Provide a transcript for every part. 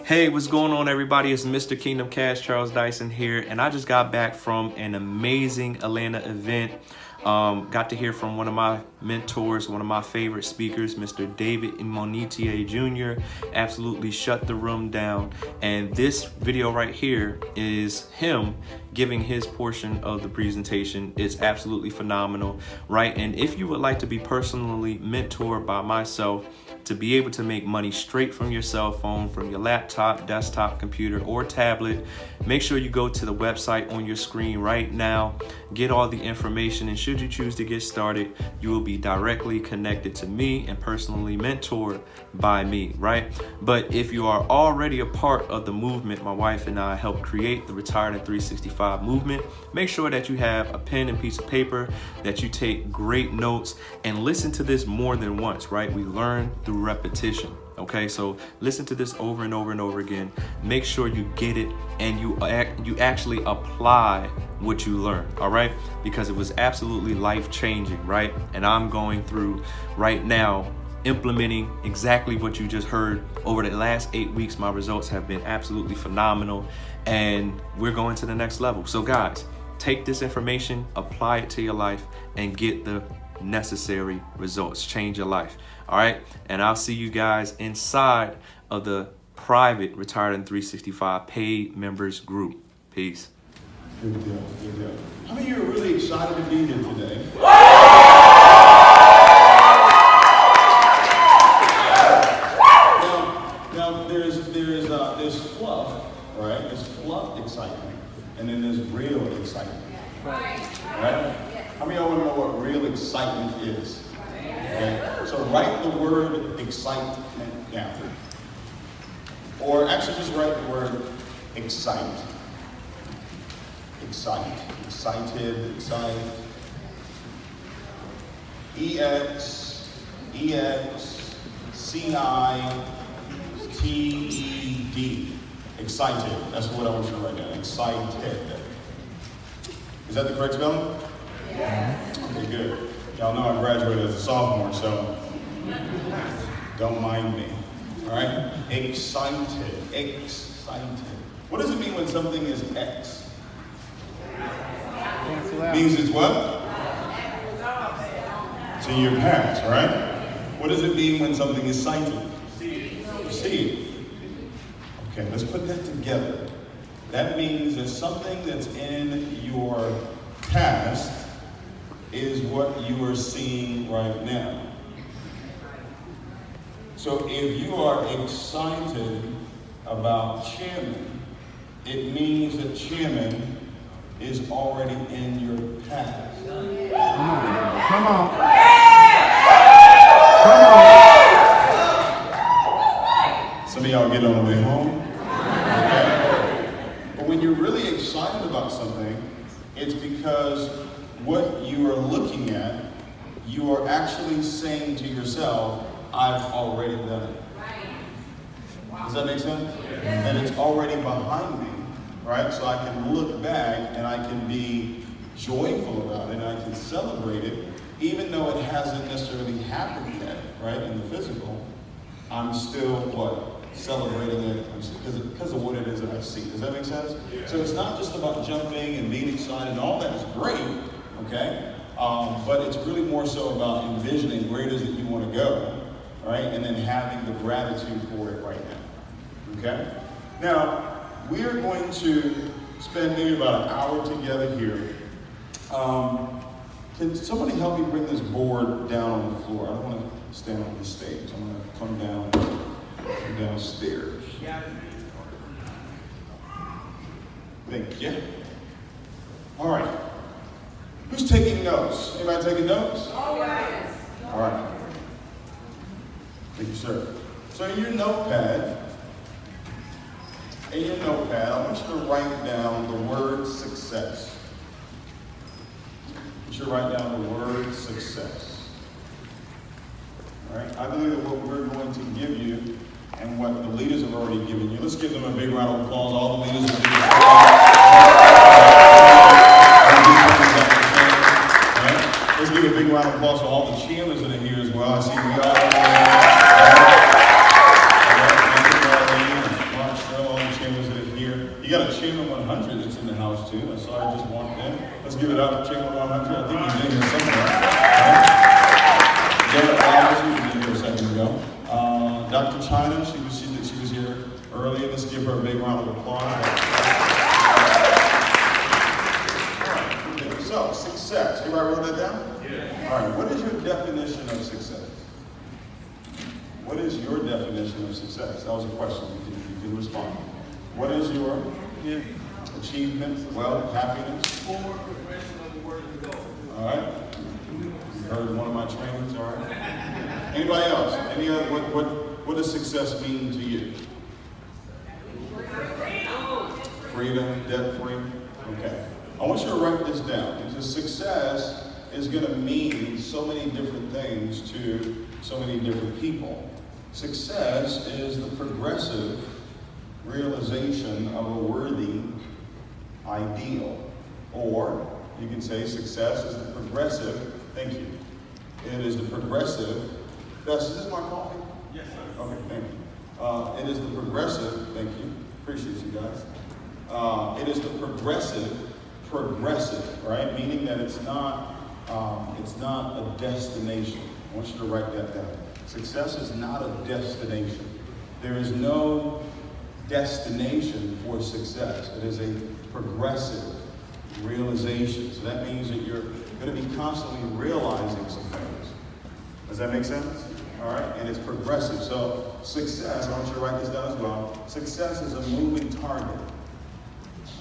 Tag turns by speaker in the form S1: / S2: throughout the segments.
S1: Hey, what's going on, everybody? It's Mr. Kingdom Cash, Charles Dyson here, and I just got back from an amazing Atlanta event. Got to hear from one of my mentors, one of my favorite speakers, Mr. David Imonitier Jr. Absolutely shut the room down. And this video right here is him giving his portion of the presentation. It's absolutely phenomenal, right? And if you would like to be personally mentored by myself, to be able to make money straight from your cell phone, from your laptop, desktop, computer, or tablet, make sure you go to the website on your screen right now, get all the information, and should you choose to get started, you will be directly connected to me and personally mentored by me, right? But if you are already a part of the movement, my wife and I helped create the Retired at 365 movement, make sure that you have a pen and piece of paper, that you take great notes, and listen to this more than once, right? We learn through repetition. Okay, so listen to this over and over and over again. Make sure you get it and you actually apply what you learn, all right? Because it was absolutely life-changing, right? And I'm going through right now implementing exactly what you just heard. Over the last 8 weeks, my results have been absolutely phenomenal, and we're going to the next level. So guys, take this information, apply it to your life, and get the necessary results. Change your life. All right, and I'll see you guys inside of the private Retired in 365 paid members group. Peace.
S2: Good deal, good deal. How many of you are really excited to be here today? Now there's fluff, right? There's fluff excitement, and then there's real excitement. Right? How many of y'all want to know what real excitement is? Okay. So write the word excitement down. Or actually just write the word excite. Excite. Excited. Excite. E-X-C-I-T-E-D. Excited. That's what I want you to write down. Excited. Is that the correct spelling? Yes. Okay, good. Y'all know I graduated as a sophomore, so don't mind me. All right? Excited. Excited. What does it mean when something is X? Means it's what? It's in your past, right? What does it mean when something is cited? See. Okay, let's put that together. That means that something that's in your past is what you are seeing right now. So if you are excited about chairman, it means that chairman is already in your past. Come on. Some of y'all get on the way home. Okay. But when you're really excited about something, it's because what you are looking at, you are actually saying to yourself, I've already done it. Does that make sense? That it's already behind me, right? So I can look back and I can be joyful about it and I can celebrate it, even though it hasn't necessarily happened yet, right? In the physical, I'm still what? Celebrating it because of what it is that I see. Does that make sense? So it's not just about jumping and being excited, and all that is great, okay? But it's really more so about envisioning where it is that you want to go, right? And then having the gratitude for it right now, okay? Now, we are going to spend maybe about an hour together here. Can somebody help me bring this board down on the floor? I don't want to stand on the stage. I'm going to come downstairs. Thank you. All right. Who's taking notes? Anybody taking notes? All right. All right. Thank you, sir. So in your notepad, I want you to write down the word success. You should write down the word success. All right. I believe that what we're going to give you and what the leaders have already given you. Let's give them a big round of applause. All the leaders have given you. Let's give a big round of applause to all the chairmen that are here as well. I see we all. Dr. China, she was here earlier. Let's give her a big round of applause. All right, okay. So, success. Everybody wrote that down? Yeah. All right, what is your definition of success? What is your definition of success? That was a question. You can respond. What is your achievement, wealth, happiness?
S3: Forward progression of the word of God.
S2: All right. You heard one of my trainings. All right. Anybody else? Any other? What does success mean to you? Freedom, debt free. Okay. I want you to write this down because success is going to mean so many different things to so many different people. Success is the progressive realization of a worthy ideal. Or you can say success is the progressive, thank you. It is the progressive, is this my coffee?
S3: Yes, sir.
S2: Okay, thank you. It is the progressive, thank you, appreciate you guys. It is the progressive, right? Meaning that it's not a destination. I want you to write that down. Success is not a destination. There is no destination for success. It is a progressive realization. So that means that you're going to be constantly realizing some things. Does that make sense? All right? And it's progressive. So success, I want you to write this down as well. Success is a moving target.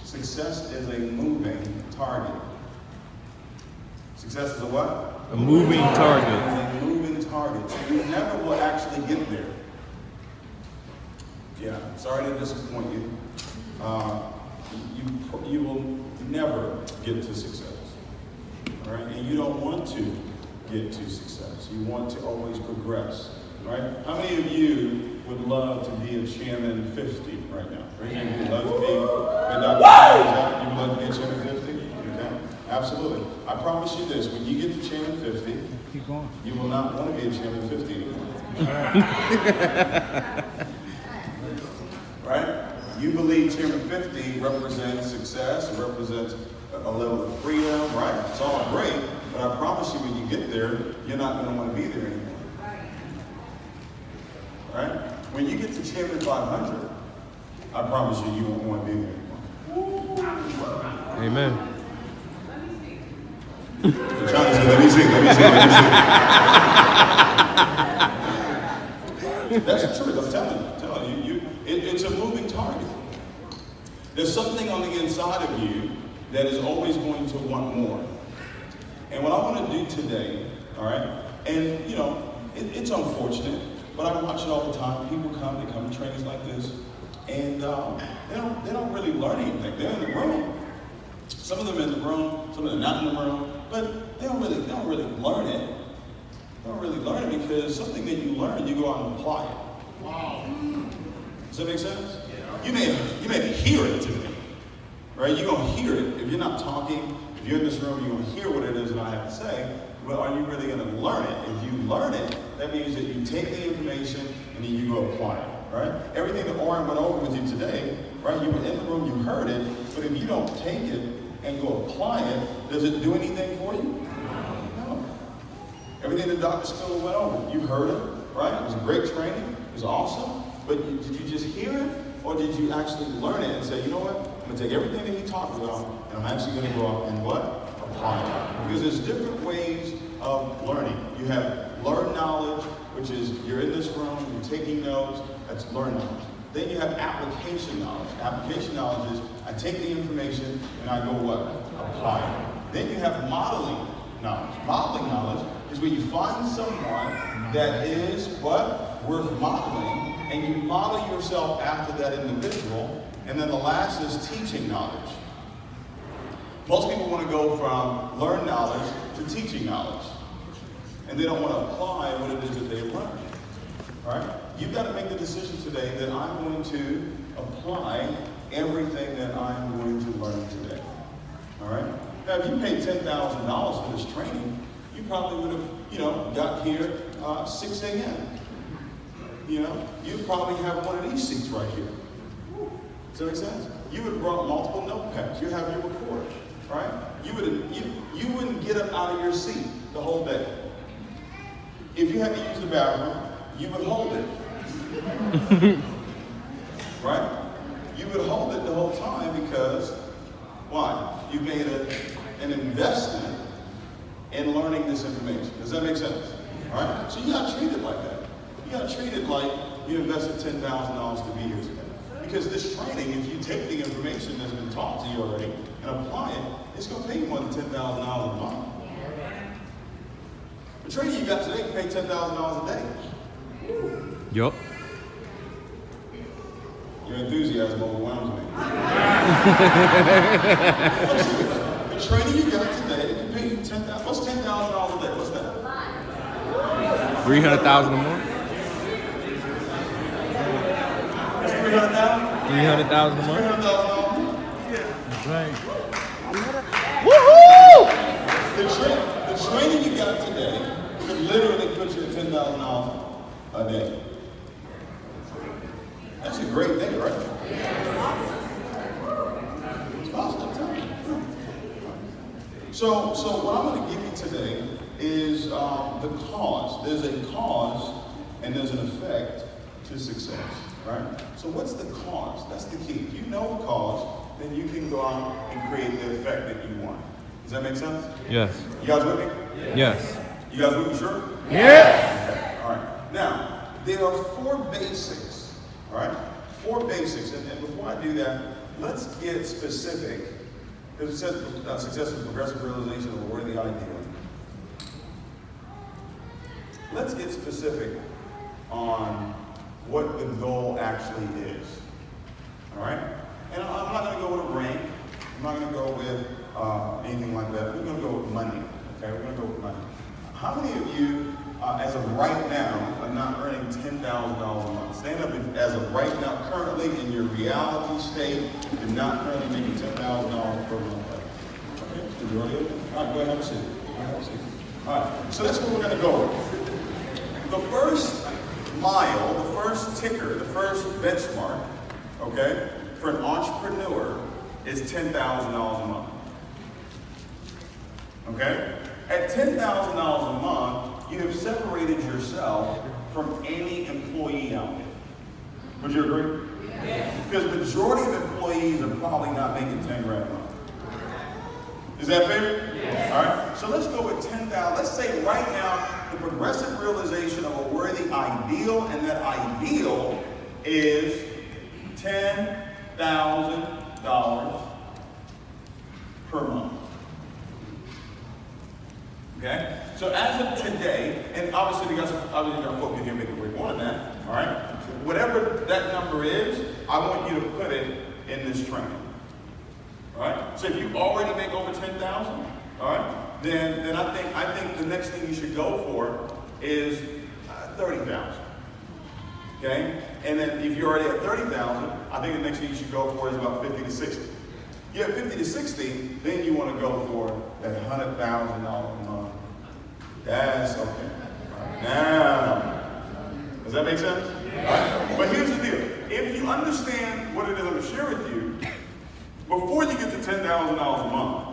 S2: Success is a moving target. Success is a what?
S1: A moving target.
S2: It is a moving target. So you never will actually get there. Yeah, sorry to disappoint you. You will never get to success. All right? And you don't want to get to success. You want to always progress. Right? How many of you would love to be a chairman 50 right now? Raise your hand. You'd love to be you would love to be a chairman 50? Okay. Absolutely. I promise you this, when you get to chairman 50,
S4: Keep going.
S2: you will not want to be a chairman 50 anymore. Right? You believe chairman 50 represents success, it represents a level of freedom, right? It's all great, but I promise you when you get there, you're not going to want to be there anymore. Right? When you get to chairman 500, I promise you, you won't want to be there anymore.
S1: Amen.
S2: You're trying to say, let me see. That's the truth, I'm telling you. It's a moving target. There's something on the inside of you that is always going to want more. And what I want to do today, all right, and you know, it's unfortunate, but I watch it all the time. People come, they come to trainings like this, and they don't really learn anything. They're in the room. Some of them in the room, some of them not in the room, but they don't really learn it. They don't really learn it because something that you learn, you go out and apply it. Wow. Does that make sense? Yeah. You may hear it today, right? You're gonna hear it. If you're not talking, if you're in this room, you're gonna hear what it is that I have to say. But are you really gonna learn it? If you learn it, that means that you take the information and then you go apply it, right? Everything that Oren went over with you today, right? You were in the room, you heard it, but if you don't take it and go apply it, does it do anything for you? No. Everything that Dr. Spiller went over, you heard it, right? It was a great training, it was awesome, but did you just hear it, or did you actually learn it and say, you know what, I'm gonna take everything that he talked about, and I'm actually gonna go out and what? Apply it. Because there's different ways of learning. You have learned knowledge, which is you're in this room, you're taking notes, that's learned knowledge. Then you have application knowledge. Application knowledge is I take the information and I go what? Apply it. Then you have modeling knowledge. Modeling knowledge is where you find someone that is what? Worth modeling, and you model yourself after that individual. And then the last is teaching knowledge. Most people want to go from learned knowledge to teaching knowledge. And they don't want to apply what it is that they learned. All right? You've got to make the decision today that I'm going to apply everything that I'm going to learn today. All right? Now, if you paid $10,000 for this training, you probably would have, got here 6 a.m. You'd probably have one of these seats right here. Does that make sense? You would have brought multiple notepads. You have your recorder, right? You wouldn't get up out of your seat the whole day. If you had to use the bathroom, you would hold it Right? You would hold it the whole time because, why? You made an investment in learning this information. Does that make sense? All right? So you gotta treat it like that. You gotta treat it like you invested $10,000 to be here today. Because this training, if you take the information that's been taught to you already and apply it, it's gonna pay you more than $10,000 a month. The training you got today can pay $10,000 a day.
S1: Yup.
S2: Your enthusiasm overwhelms me. The training you got today, it can pay you $10,000. What's $10,000 a day? What's that?
S1: 300,000 a month.
S2: That's 300,000.
S1: 300,000 a month.
S2: $300,000.
S1: That's right.
S2: The training you got today could literally put you at $10,000 a day. That's a great day, right? It's positive time. So what I'm going to give you today is the cause. There's a cause and there's an effect to success, right? So what's the cause? That's the key. If you know the cause, then you can go out and create the effect that you want. Does that make sense?
S1: Yes.
S2: You guys with me?
S1: Yes.
S2: You guys with me, sure?
S1: Yeah.
S2: All right. Now, there are 4 basics, all right? 4 basics. And before I do that, let's get specific. Because it says success is progressive realization of a worthy ideal. Let's get specific on what the goal actually is. All right? And I'm not going to go with a rank. I'm not going to go with anything like that. We're going to go with money. Okay? We're going to go with money. How many of you, as of right now, are not earning $10,000 a month? Stand up if, as of right now, currently in your reality state, you're not currently making $10,000 per month. Okay? Majority of it? All right, go ahead, have a seat. All right, so that's what we're going to go with. The first mile, the first ticker, the first benchmark, okay, for an entrepreneur is $10,000 a month. Okay? At $10,000 a month, you have separated yourself from any employee out there. Would you agree? Yes. Because the majority of employees are probably not making 10 grand a month. Is that fair? Yes. All right. So let's go with 10,000. Let's say right now the progressive realization of a worthy ideal, and that ideal is $10,000 per month. Okay? So as of today, and obviously you guys are folk in here making way more than that, all right? Whatever that number is, I want you to put it in this training. All right? So if you already make over 10,000, all right, then I think the next thing you should go for is 30,000. Okay? And then if you're already at 30,000, I think the next thing you should go for is about 50 to 60. You're at 50 to 60, then you want to go for that $100,000 a month. That's okay. Now, does that make sense? Right. But here's the deal. If you understand what it is I'm going to share with you, before you get to $10,000 a month,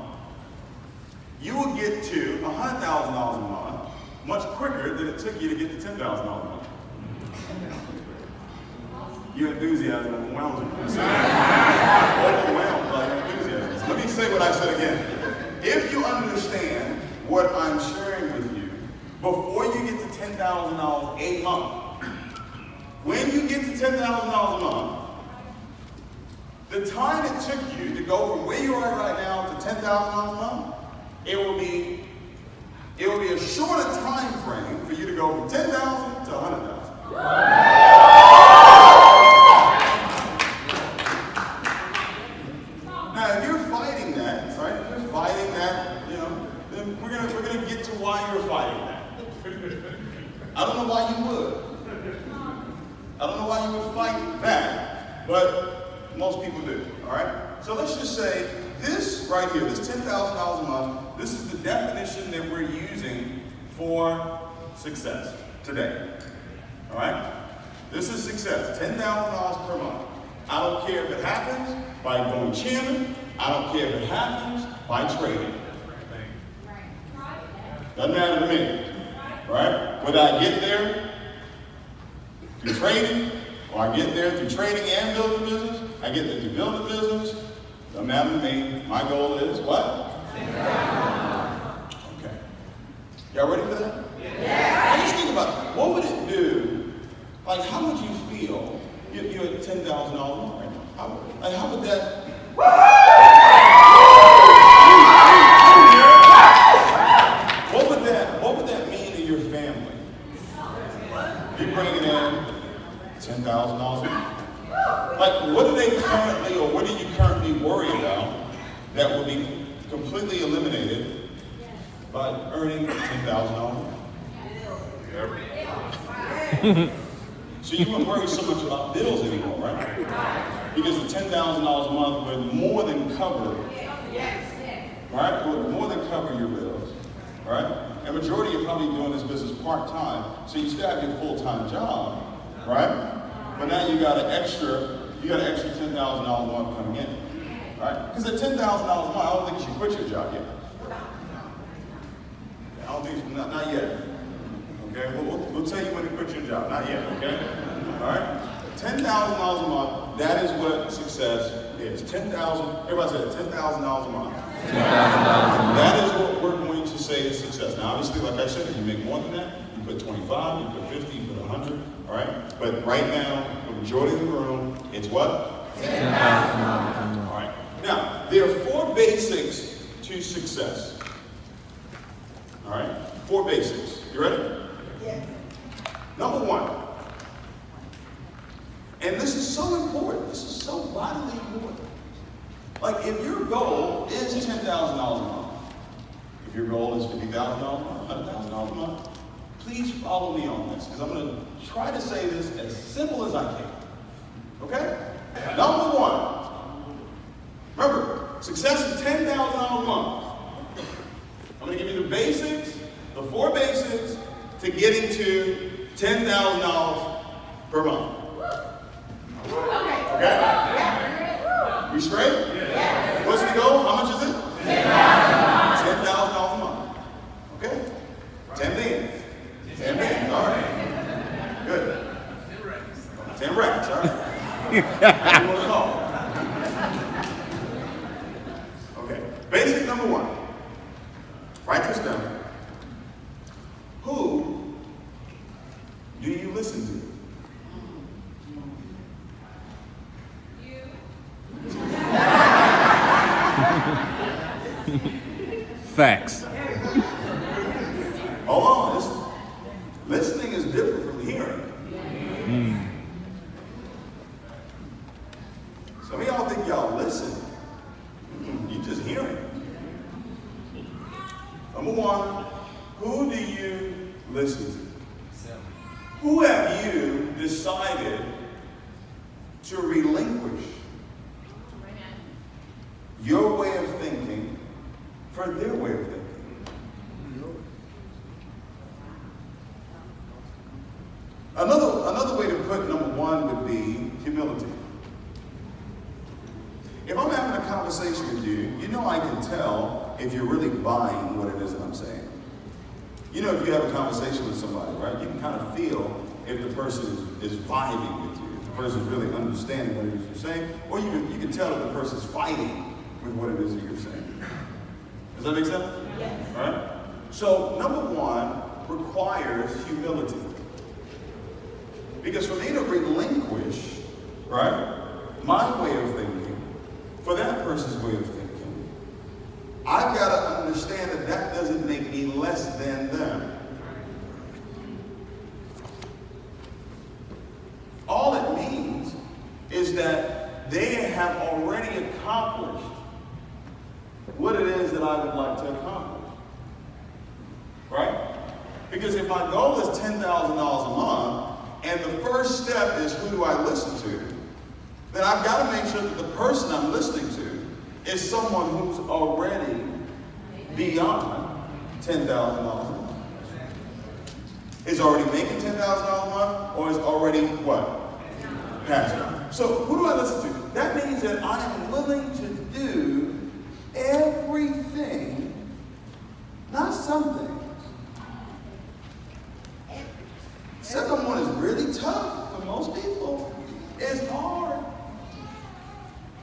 S2: you will get to $100,000 a month much quicker than it took you to get to $10,000 a month. Your enthusiasm overwhelms me. Overwhelmed by your enthusiasm. Let me say what I said again. If you understand what I'm sharing with you, before you get to $10,000 a month, when you get to $10,000 a month, the time it took you to go from where you are right now to $10,000 a month, it will be a shorter time frame for you to go from 10,000 to 100,000. Now, if you're fighting that, right? If you're fighting that, then we're gonna get to why you're fighting that. I don't know why you would. I don't know why you would fight that, but most people do. All right. So let's just say this right here, this $10,000 a month. This is the definition that we're using for success today. All right. This is success. $10,000 per month. I don't care if it happens by going chairman. I don't care if it happens by trading. Doesn't matter to me. Right? Whether I get there through trading, or I get there through trading and building a business. I get there through building a business. No matter me, my goal is what? Okay. Y'all ready for that? Yeah. Just think about it. What would it do? Like, how would you feel? You're at $10,000 more right now. How would that? What would that mean to your family? You're bringing in $10,000. Like, what do they currently, or what do you currently worry about that will be completely eliminated by earning $10,000? So you wouldn't worry so much about bills anymore, right? Because the $10,000 a month would more than cover, right? Would more than cover your bills, right? And majority are probably doing this business part-time, so you still have your full-time job, right? But now you got an extra $10,000 a month coming in, right? Because at $10,000 a month, I don't think you should quit your job yet. I don't think, not yet. Okay, we'll tell you when to quit your job, not yet, okay? All right? $10,000 a month, that is what success is. Everybody say $10,000 a month. That is what we're going to say is success. Now, obviously, like I said, if you make more than that, you put 25, you put 50, you put 100, all right? But right now, the majority of the room, it's what? $10,000. All right. Now, there are 4 basics to success. All right? 4 basics. You ready? Yes. Number 1. And this is so important. This is so vitally important. Like, if your goal is $10,000 a month, if your goal is $50,000 a month, $100,000 a month, please follow me on this, because I'm going to try to say this as simple as I can. Okay? Number 1. Remember, success is $10,000 a month. I'm going to give you the basics, the 4 basics to getting to $10,000 per month. Okay? We straight? Yeah. What's the goal? How much is it? $10,000 a month. Okay? 10 million. 10 million. All right. Good. 10 racks. All right. How you want to call? Okay. Basic number 1. Write this down. Who do you listen to?
S1: Facts.
S2: Hold on. Listening is different from hearing. Some of y'all think y'all listen. You just hearing. Number 1, who do you listen to? Who have you decided to relinquish your way of thinking for their way of thinking? Another way to put number 1 would be humility. If I'm having a conversation with you, you know I can tell if you're really buying what it is that I'm saying. You know, if you have a conversation with somebody, right, you can kind of feel if the person is vibing with you, if the person is really understanding what it is you're saying, or you can tell if the person's fighting with what it is that you're saying. Does that make sense? Yes. All right? So, number 1 requires humility. Because for me to relinquish, right, my way of thinking for that person's way of thinking, I've got to understand that that doesn't make me less than them. All it means is that they have already accomplished what it is that I would like to accomplish. Right? Because if my goal is $10,000 a month, and the first step is who do I listen to, then I've got to make sure that the person I'm listening to is someone who's already beyond $10,000 a month. Is already making $10,000 a month, or is already what? Past it. So who do I listen to? That means that I am willing to do everything, not some things, Second one is really tough for most people. It's hard.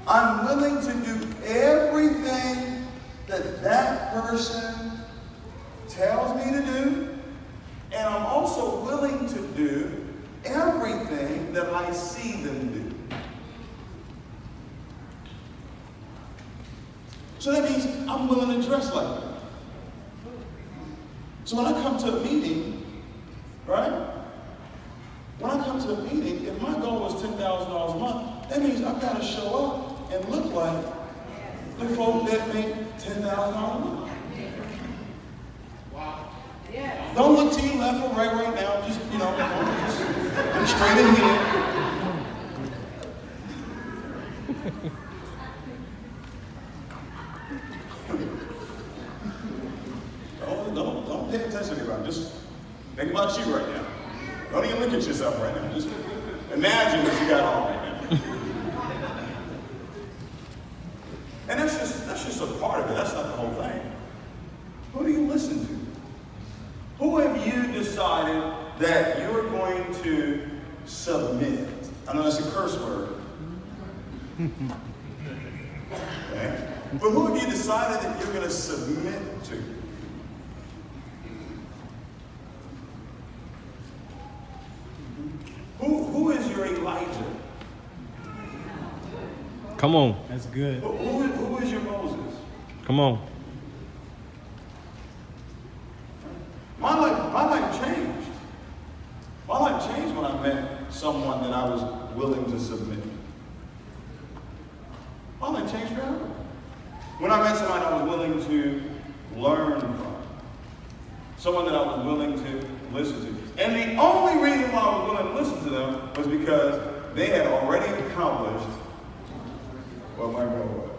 S2: I'm willing to do everything that that person tells me to do, and I'm also willing to do everything that I see them do. So that means I'm willing to dress like that. So when I come to a meeting, right? When I come to a meeting, if my goal was $10,000 a month, that means I've got to show up and look like the folk that make $10,000 a month.
S3: Wow.
S2: Don't look to your left or right now. Just, just look straight ahead. Don't pay attention to anybody. Just think about you right now. Don't even look at yourself right now. Just imagine what you got on right now. And that's just a part of it. That's not the whole thing. Who do you listen to? Who have you decided that you're going to submit? I know that's a curse word. Okay? But who have you decided that you're going to submit to? Who is your Elijah?
S1: Come on.
S4: That's good.
S2: Who is your Moses?
S1: Come on.
S2: My life changed. My life changed when I met someone that I was willing to submit. My life changed forever. When I met somebody I was willing to learn from. Someone that I was willing to listen to. And the only reason why I was willing to listen to them was because they had already accomplished what my goal was.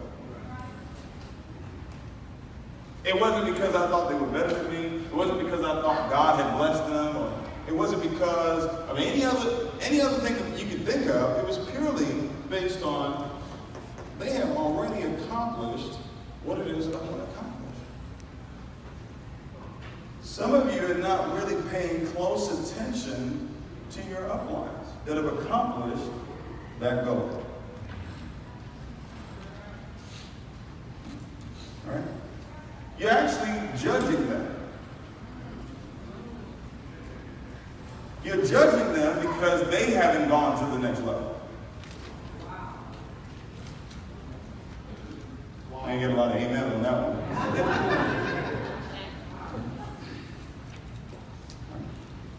S2: It wasn't because I thought they were better than me. It wasn't because I thought God had blessed them. Or it wasn't because of any other thing that you could think of. It was purely based on they have already accomplished what it is that I want to accomplish. Some of you are not really paying close attention to your uplines that have accomplished that goal. All right? You're actually judging them. You're judging them because they haven't gone to the next level. I ain't get a lot of amen on that one.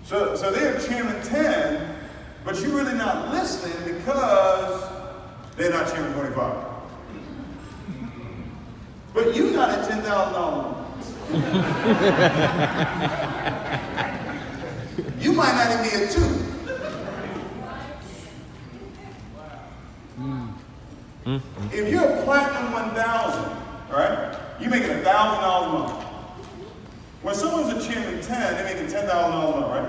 S2: So they're chairman 10, but you're really not listening because they're not chairman 25. But you got a $10,000. You might not even be a 2. If you're a platinum 1,000, right? You're making $1,000 a month. When someone's a chairman 10, they're making $10,000 a month, right?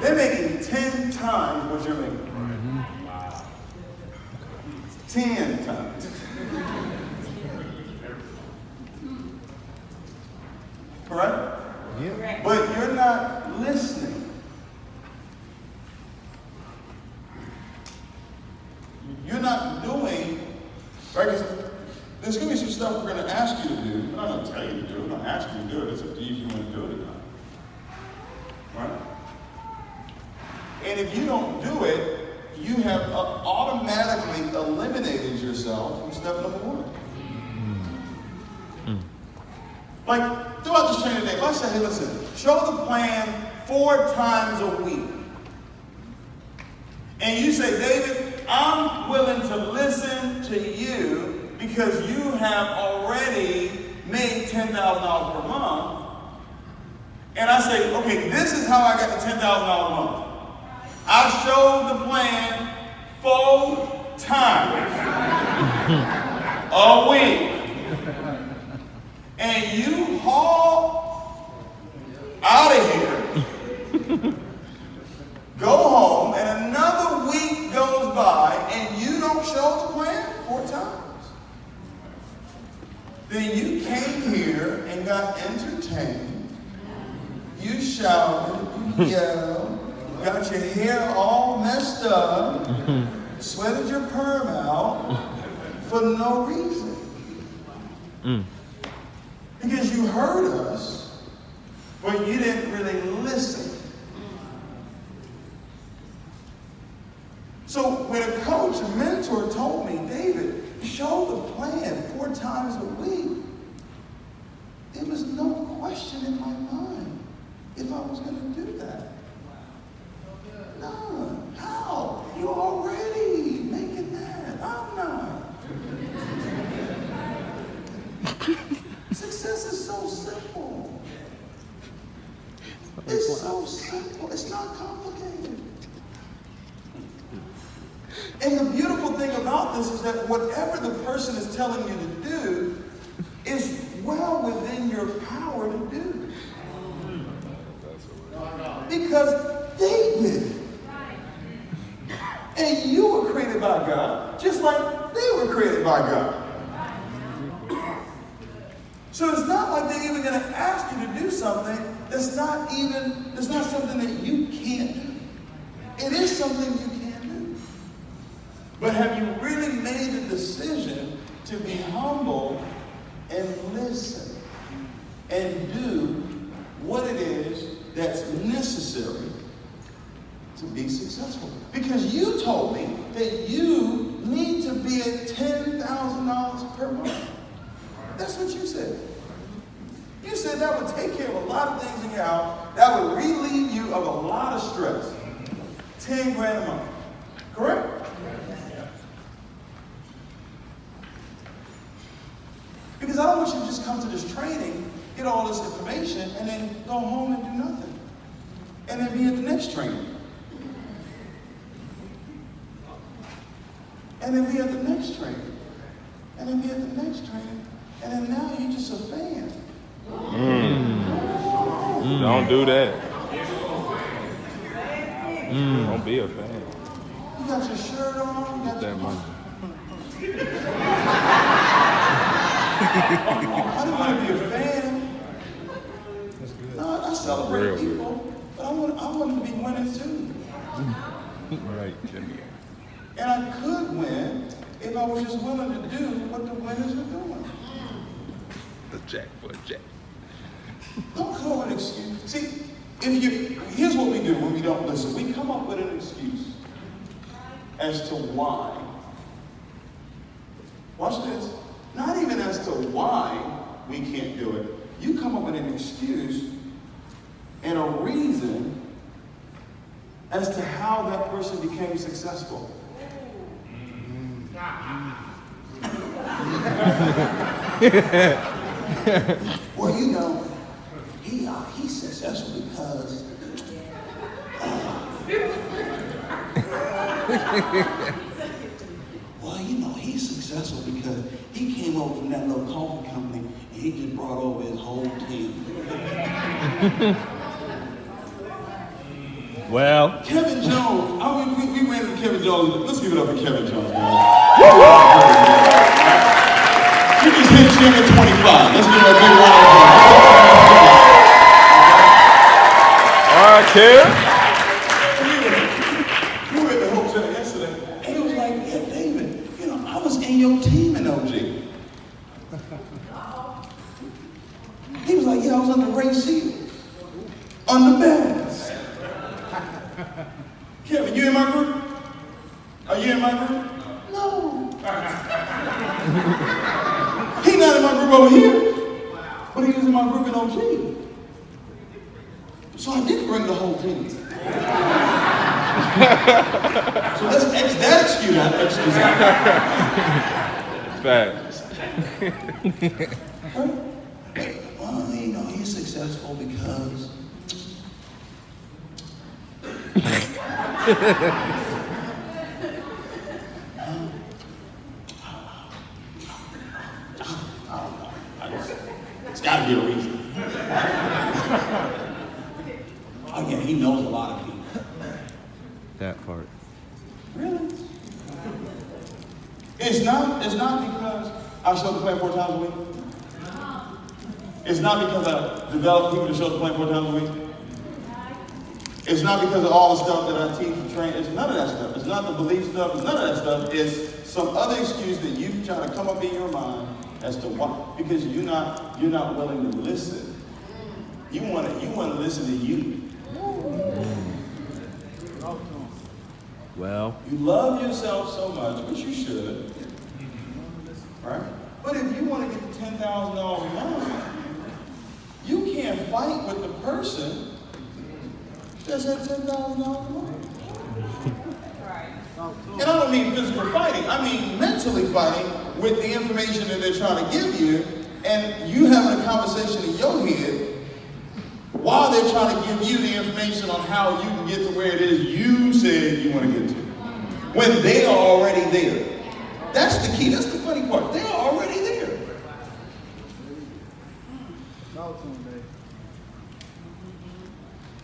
S2: They're making 10 times what you're making. 10 times. Correct?
S4: Yeah.
S2: But you're not listening. You're not doing, right? Because there's going to be some stuff we're going to ask you to do. We're not going to tell you to do it. We're going to ask you to do it. It's up to you if you want to do it or not. Right? And if you don't do it, you have automatically eliminated yourself from step number 1. Like, throughout this training today, if I say, hey, listen, show the plan 4 times a week. And you say, David, I'm willing to listen to you because you have already made $10,000 per month. And I say, okay, this is how I got the $10,000 a month. I showed the plan 4 times a week. And you haul out of here, go home, and another week goes by, and you don't show the plan 4 times. Then you came here and got entertained. You shouted, you yelled, got your hair all messed up, sweated your perm out for no reason. Because you heard us, but you didn't really listen. So when a coach, a mentor told me, David, show the plan 4 times a week, there was no question in my mind if I was going to do that. None. How? You're already making that. I'm not. Success is so simple. It's so simple. It's not complicated. And the beautiful thing about this is that whatever the person is telling you to do is well within your power to do. Because they did. And you were created by God, just like they were created by God. So it's not like they're even going to ask you to do something that's not something that you can't do. It is something you can do. But have you really made the decision to be humble and listen and do what it is that's necessary to be successful? Because you told me that you need to be at $10,000 per month. That's what you said. You said that would take care of a lot of things in your house. That would relieve you of a lot of stress. 10 grand a month. Correct? Because I don't want you to just come to this training, get all this information, and then go home and do nothing. And then be at the next training. And then be at the next training. And then be at the next training. And then now you're just a fan.
S4: Don't do that. Don't be a fan.
S2: You got your shirt on, you got
S4: That
S2: your
S4: money.
S2: I didn't want to be a fan. No, I celebrate
S4: Real good.
S2: people, but I want to be winning too.
S4: Right, Jimmy.
S2: And I could win if I was just willing to do what the winners are doing.
S4: The jack for a jack.
S2: Don't come up with an excuse. See, here's what we do when we don't listen. We come up with an excuse as to why. Watch this. Not even as to why we can't do it. You come up with an excuse and a reason as to how that person became successful. Well, you know, he's successful because well, you know, he's successful because he came over from that little coffee company and he just brought over his whole team.
S4: Well,
S2: Kevin Jones, we ran into Kevin Jones. Let's give it up for Kevin Jones, guys. He just hit Jim at 25. Let's give him a big round of applause.
S4: all right, kid.
S2: We were at the hotel yesterday, and he was like, yeah, David, you know, I was in your team in OG. He was like, yeah, I was on the Ray Seal, on the Bass. Kevin, you in my group? Are you in my group? No. He's not in my group over here, but he was in my group in OG. So I did bring the whole team. So let's X that excuse out. Excuse out.
S4: Facts.
S2: Well, you know, he's successful because it's got to be a reason. Oh yeah, he knows a lot of people.
S4: That part.
S2: Really? It's not because I show the plan 4 times a week. It's not because I develop people to show the plan 4 times a week. It's not because of all the stuff that I teach and train. It's none of that stuff. It's not the belief stuff. It's none of that stuff. It's some other excuse that you try to come up in your mind as to why. Because you're not willing to listen. You want to listen to you.
S4: Well,
S2: You love yourself so much, which you should, right? But if you want to get the $10,000 loan, you can't fight with the person that's at $10,000 loan. And I don't mean physical fighting. I mean mentally fighting with the information that they're trying to give you, and you having a conversation in your head while they're trying to give you the information on how you can get to where it is you said you want to get to. When they are already there. That's the key. That's the funny part. They are already there.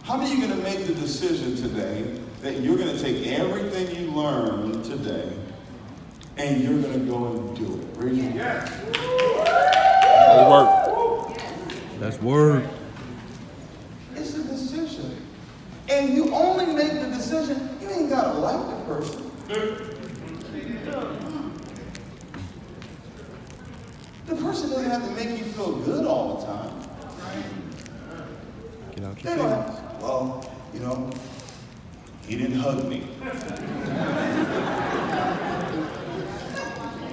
S2: How are you going to make the decision today that you're going to take everything you learned today and you're going to go and do it? Raise your hand.
S4: work. That's word.
S2: It's a decision. And you only make the decision, you ain't got to like the person. The person doesn't have to make you feel good all the time.
S4: Get out
S2: They
S4: your
S2: don't
S4: feelings.
S2: have, well, you know, he didn't hug me.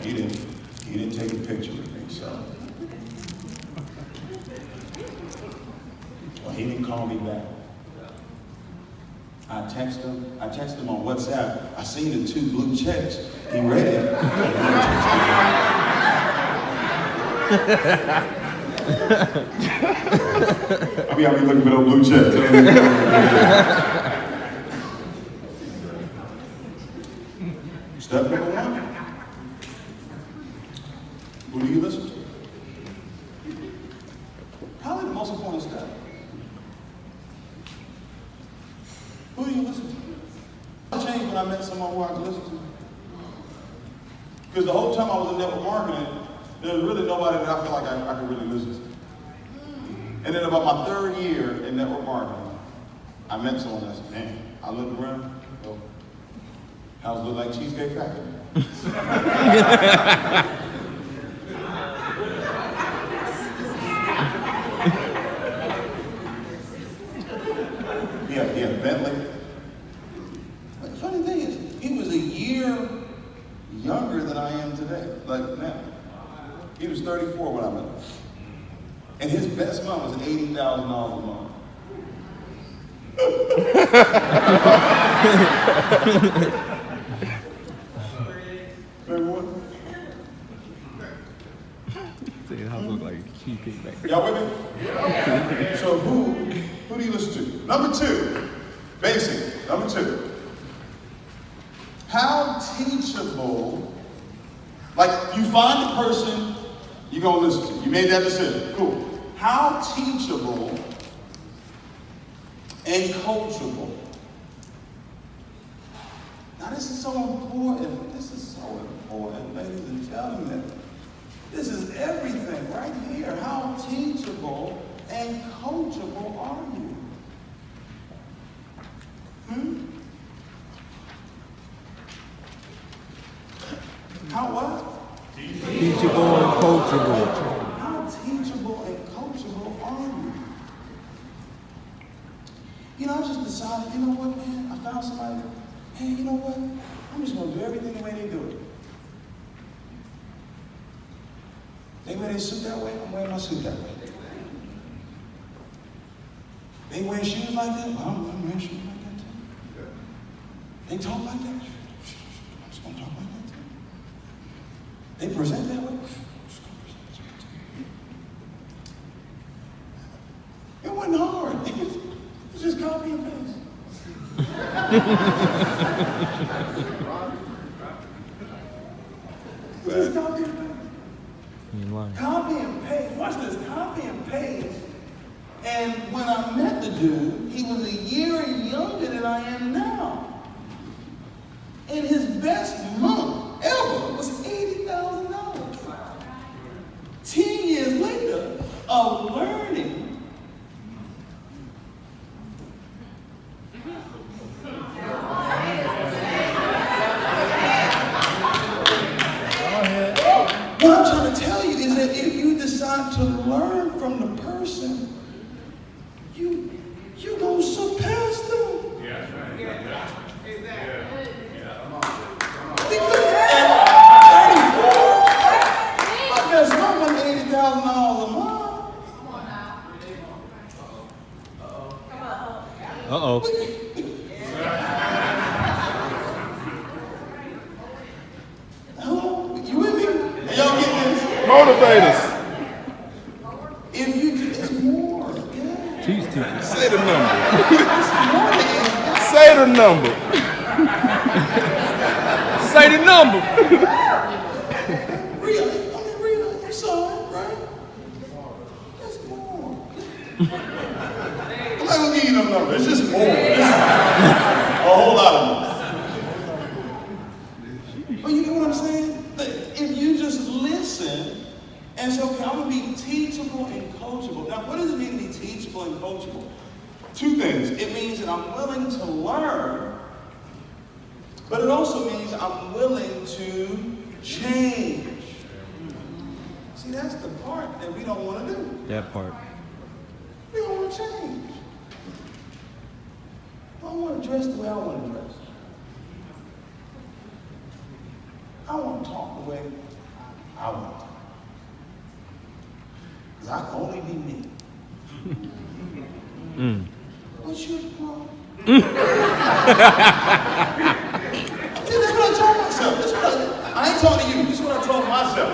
S2: He didn't take a picture with me, so. Well, he didn't call me back. I texted him on WhatsApp. I seen the 2 blue checks. He read it. I'll be looking for those blue checks. Step number 1. Who do you listen to? Probably the most important step. Who do you listen to? I changed when I met someone who I could listen to. Because the whole time I was in network marketing, there was really nobody that I feel like I could really listen to. And then about my 3rd year in network marketing, I met someone that said, man, I looked around, oh, house looked like Cheesecake Factory. Yeah, Bentley. But the funny thing is, he was a year younger than I am today, like now. He was 34 when I met him. And his best month was $80,000 a month. Remember what?
S4: Say the house look like cheesecake factory.
S2: Y'all with me? So who do you listen to? Number 2, basic. Number 2. How teachable, like you find the person you're going to listen to. You made that decision. Cool. How teachable and coachable. Now this is so important. This is so important, ladies and gentlemen. This is everything right here. How teachable and coachable are you? How what?
S4: Teachable and coachable.
S2: How teachable and coachable are you? You know, I just decided, you know what, man? I found somebody, hey, you know what? I'm just going to do everything the way they do it. They wear their suit that way, I'm wearing my suit that way. They wear shoes like that, well, I'm wearing shoes like that too. They talk like that, I'm just going to talk like that too. They present that way, I'm just going to present that way too. It wasn't hard. It was just copy and paste. It was just copy and paste. Copy and paste. Watch this. Copy and paste. And when I met the dude, he was a year younger than I am now. And his best month ever was $80,000. 10 years later of learning. What I'm trying to tell you is that if you decide to learn from the person, you're going to surpass them. Because at 34, I guess someone $80,000 a month.
S4: Uh-oh.
S2: Hello? You with me? Y'all get this?
S4: Motivators.
S2: If you, it's more. Yeah.
S4: Teach teachers.
S5: Say the number.
S2: It's more than
S5: Say the number. Say the number.
S2: really. You saw it, right? It's more. I'm not gonna give you no number. It's just more. It's a whole lot of more. But you get what I'm saying? Like, if you just listen and say, okay, I'm gonna be teachable and coachable. Now, what does it mean to be teachable and coachable? Two things. It means that I'm willing to learn, but it also means I'm willing to change. See, that's the part that we don't want to do.
S4: That part.
S2: We don't want to change. I don't want to dress the way I want to dress. I want to talk the way I want to talk. Because I can only be me. What's your problem? See, that's what I told myself. I ain't talking to you. This is what I told myself.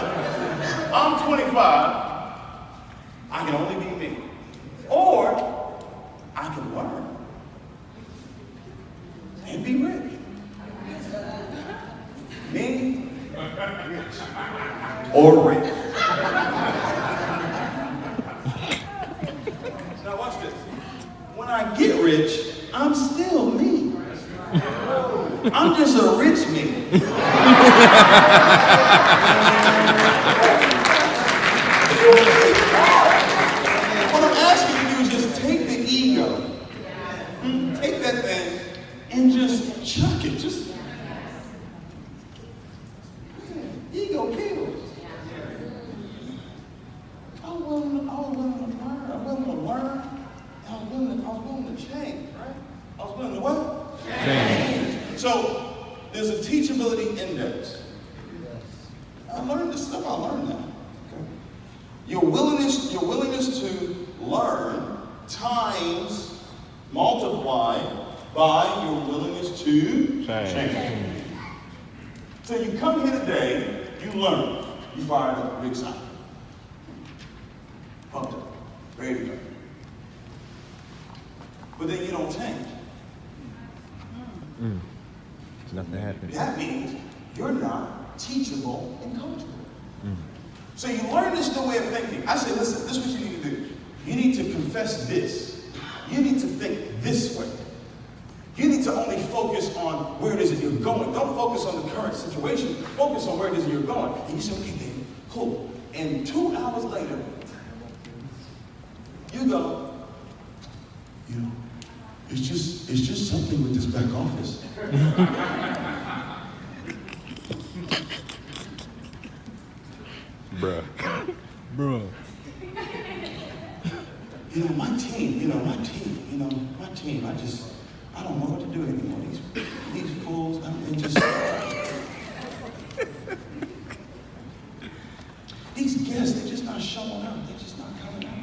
S2: I'm 25. I can only be me. Or I can learn and be rich. Me or rich. Now watch this. When I get rich, I'm still me. I'm just a rich me. What I'm asking you to do is just take the ego, take that thing, and just chuck it. Just ego kills. I was willing to learn. I'm willing to learn. I was willing to change, right? I was willing to what? Change. So there's a teachability index. I learned this stuff. I learned that. Okay. Your willingness to learn times multiplied by your willingness to change. So you come here today, you learn, you fired up, you're excited, pumped up, ready to go. But then you don't change.
S4: Nothing happens.
S2: That means you're not teachable and coachable. So you learn this new way of thinking. I say, listen, this is what you need to do. You need to confess this. You need to think this way. You need to only focus on where it is that you're going. Don't focus on the current situation. Focus on where it is that you're going. And you say, okay, baby, cool. And 2 hours later, you go, you know, it's just something with this back office.
S4: Bruh.
S2: My team, I don't know what to do anymore. These fools, these guests, they're just not showing up. They're just not coming out.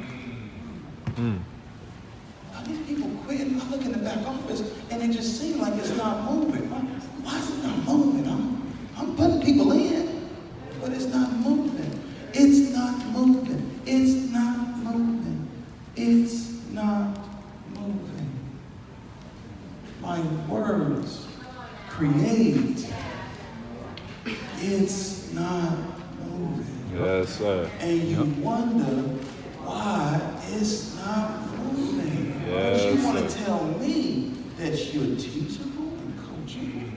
S2: Now, these people quit. I look in the back office, and it just seems like it's not moving. Why is it not moving? I'm putting people in, but it's not moving. It's not moving. It's not moving. It's not moving. My words create. It's not moving.
S5: Yes, sir.
S2: And you wonder why it's not moving. But you want to tell me that you're teachable and coachable?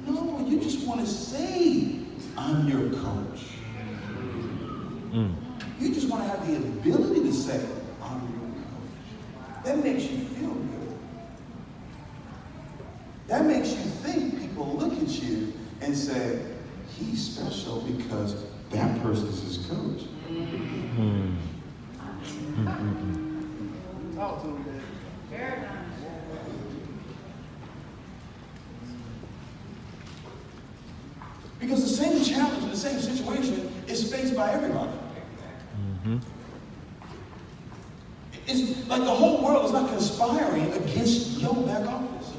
S2: No, you just want to say, I'm your coach. You just want to have the ability to say, I'm your coach. That makes you feel good. That makes you think people look at at you and say, he's special because that person's his coach.
S3: Talk to him, man.
S2: Because the same challenge and the same situation is faced by everybody. It's like the whole world is not conspiring against your back office.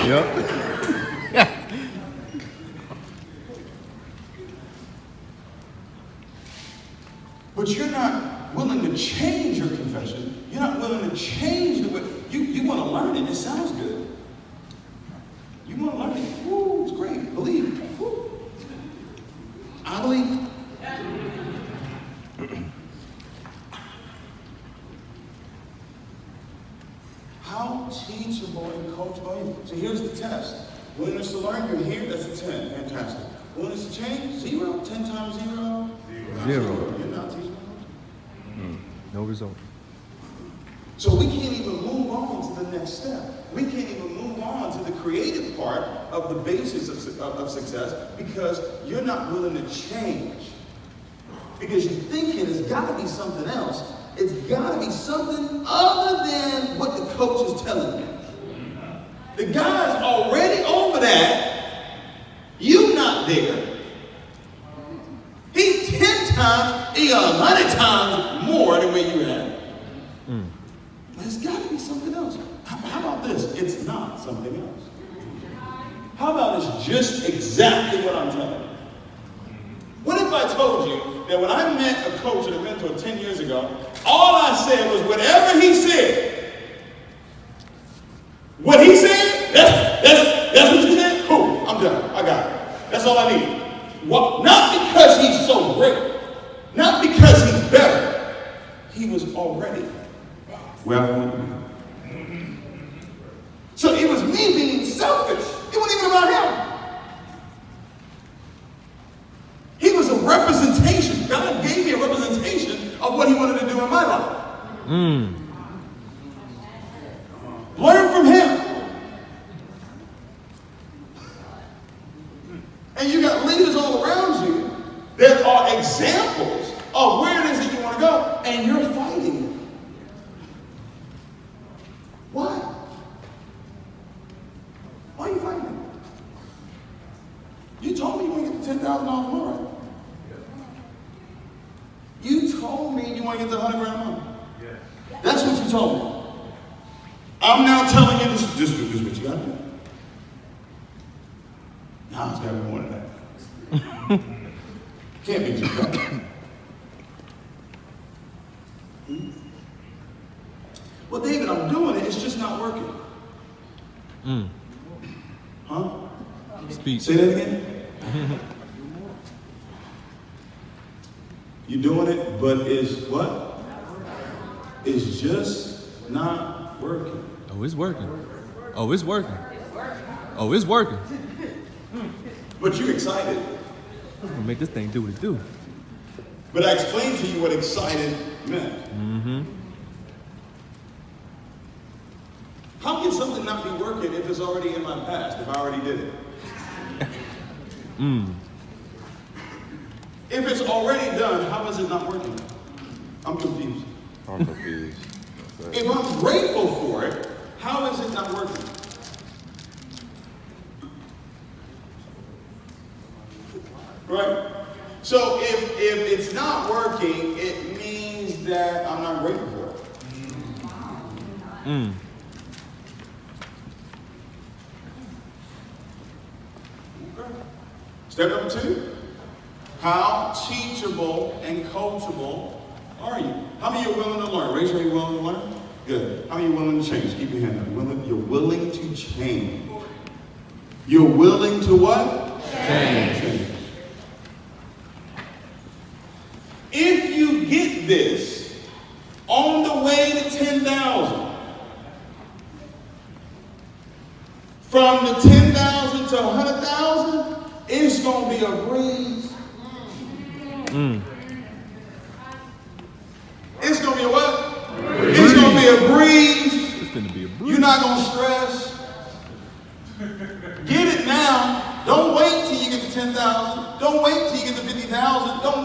S4: Yep.
S2: But you're not willing to change your confession. You're not willing to change the way. You want to learn it. It sounds good. You want to learn it. Woo, it's great. Believe it. Woo. I believe. How teachable and coachable are you? So here's the test. Willingness to learn, you're here, that's a 10. Fantastic. Willingness to change, 0. 10 times 0?
S4: 0.
S2: You're not teachable.
S4: No result.
S2: So we can't even move on to the next step. We can't even move on to the creative part of the basis of success because you're not willing to change. Because you're thinking it's got to be something else. It's got to be something other than what the coach is telling you. The guy's already over that. You not there. He 10 times, he 100 times more than where you at. But it's got to be something else. How about this? It's not something else. How about it's just exactly what I'm telling you? What if I told you that when I met a coach and a mentor 10 years ago, all I said was whatever he said. What he said, that's what you said? Cool, I'm done. I got it. That's all I need. What? Not because he's so great. Not because he's better. He was already where I wanted to be. So it was me being selfish. It wasn't even about him. He was a representation. God gave me a representation of what he wanted to do in my life. Learn from him. And you got leaders all around you that are examples of where it is that you want to go, and you're fighting it. Why? Why are you fighting it? You told me you want to get to $10,000 more, right? You told me you want to get to $100,000 more. That's what you told me. I'm now telling you this is what you got to do. Now it's got to be more than that. Can't be just that. Well, David, I'm doing it. It's just not working. Huh?
S4: Speak.
S2: Say that again. You're doing it, but it's what? It's just not working.
S4: Oh, it's working. Oh, it's working. Oh, it's working.
S2: But you're excited.
S4: I'm gonna make this thing do what it do.
S2: But I explained to you what excited meant. How can something not be working if it's already in my past, if I already did it? If it's already done, how is it not working? I'm confused.
S5: I'm confused.
S2: If I'm grateful for it, how is it not working? Right? So if it's not working, it means that I'm not grateful for it. Step number 2, how teachable and coachable are you? How many are willing to learn? Raise your hand, willing to learn? Good. How many are willing to change? Keep your hand up. You're willing to change. You're willing to what? Change. If you get this on the way to 10,000, from the 10,000 to 100,000, it's going to be a breeze. It's going to be a what? It's going to be a breeze.
S4: It's gonna be a breeze.
S2: You're not going to stress.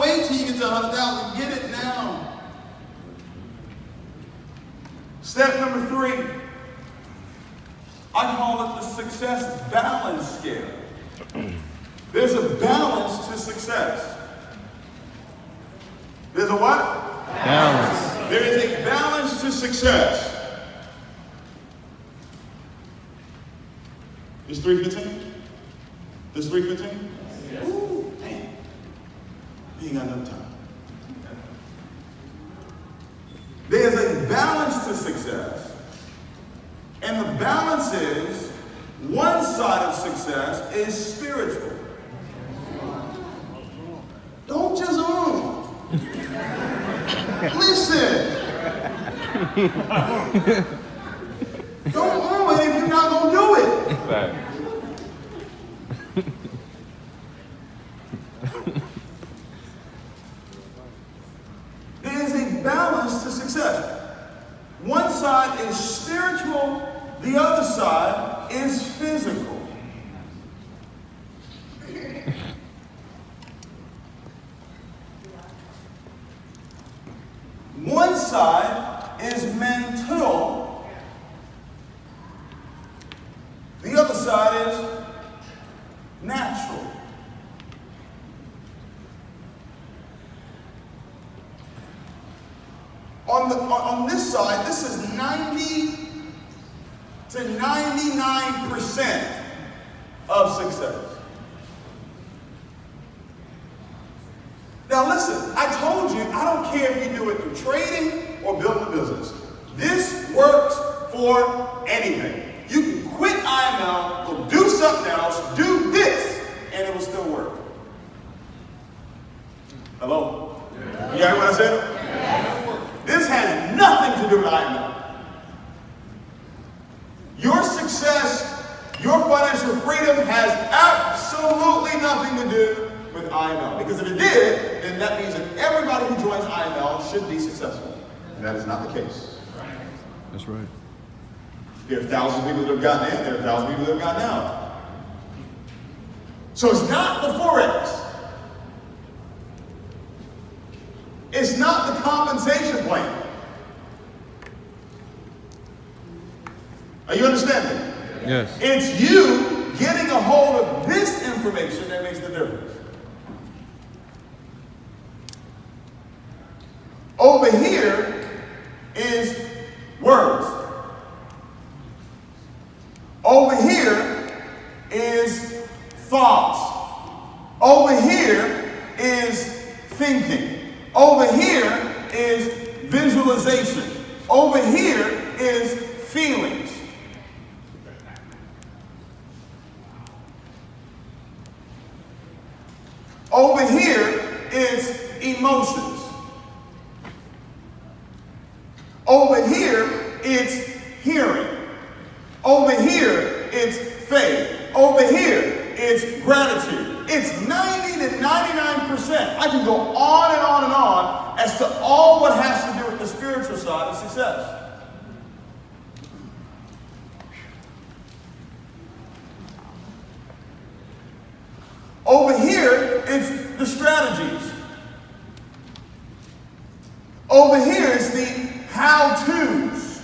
S2: wait till you get to 100,000. Get it now. Step number 3. I call it the success balance scale. There's a balance to success. There's a what?
S4: Balance.
S2: There is a balance to success. Is 3:15? Is 3:15? Yes. Ooh, man. We ain't got enough time. There's a balance to success. And the balance is, one side of success is spiritual. Don't just listen. Don't it if you're not going to do it.
S5: Fact.
S2: There is a balance to success. One side is spiritual, the other side is physical. One side is mental, the other side is natural. On this side, this is 90 to 99% of success. Now listen, I told you, I don't care if you do it through trading or building a business. This works for anything. You can quit IML, go do something else, do this, and it will still work. Hello? You got what I said? This has nothing to do with IML. Your success, your financial freedom has absolutely nothing to do with IML. Because if it did, then that means that everybody who joins IML should be successful. And that is not the case.
S4: That's right.
S2: There are thousands of people that have gotten in, there are thousands of people that have gotten out. So it's not the Forex. It's not the compensation plan. Are you understanding?
S4: Yes.
S2: It's you getting a hold of this information that makes the difference. Over here is words. Over here is thoughts. Over here is thinking. Over here is visualization. Over here is feelings. Over here is emotions. Over here it's hearing. Over here it's faith. Over here it's gratitude. It's 90 to 99%. I can go on and on and on as to all what has to do with the spiritual side of success. Over here, it's the strategies. Over here is the how-tos.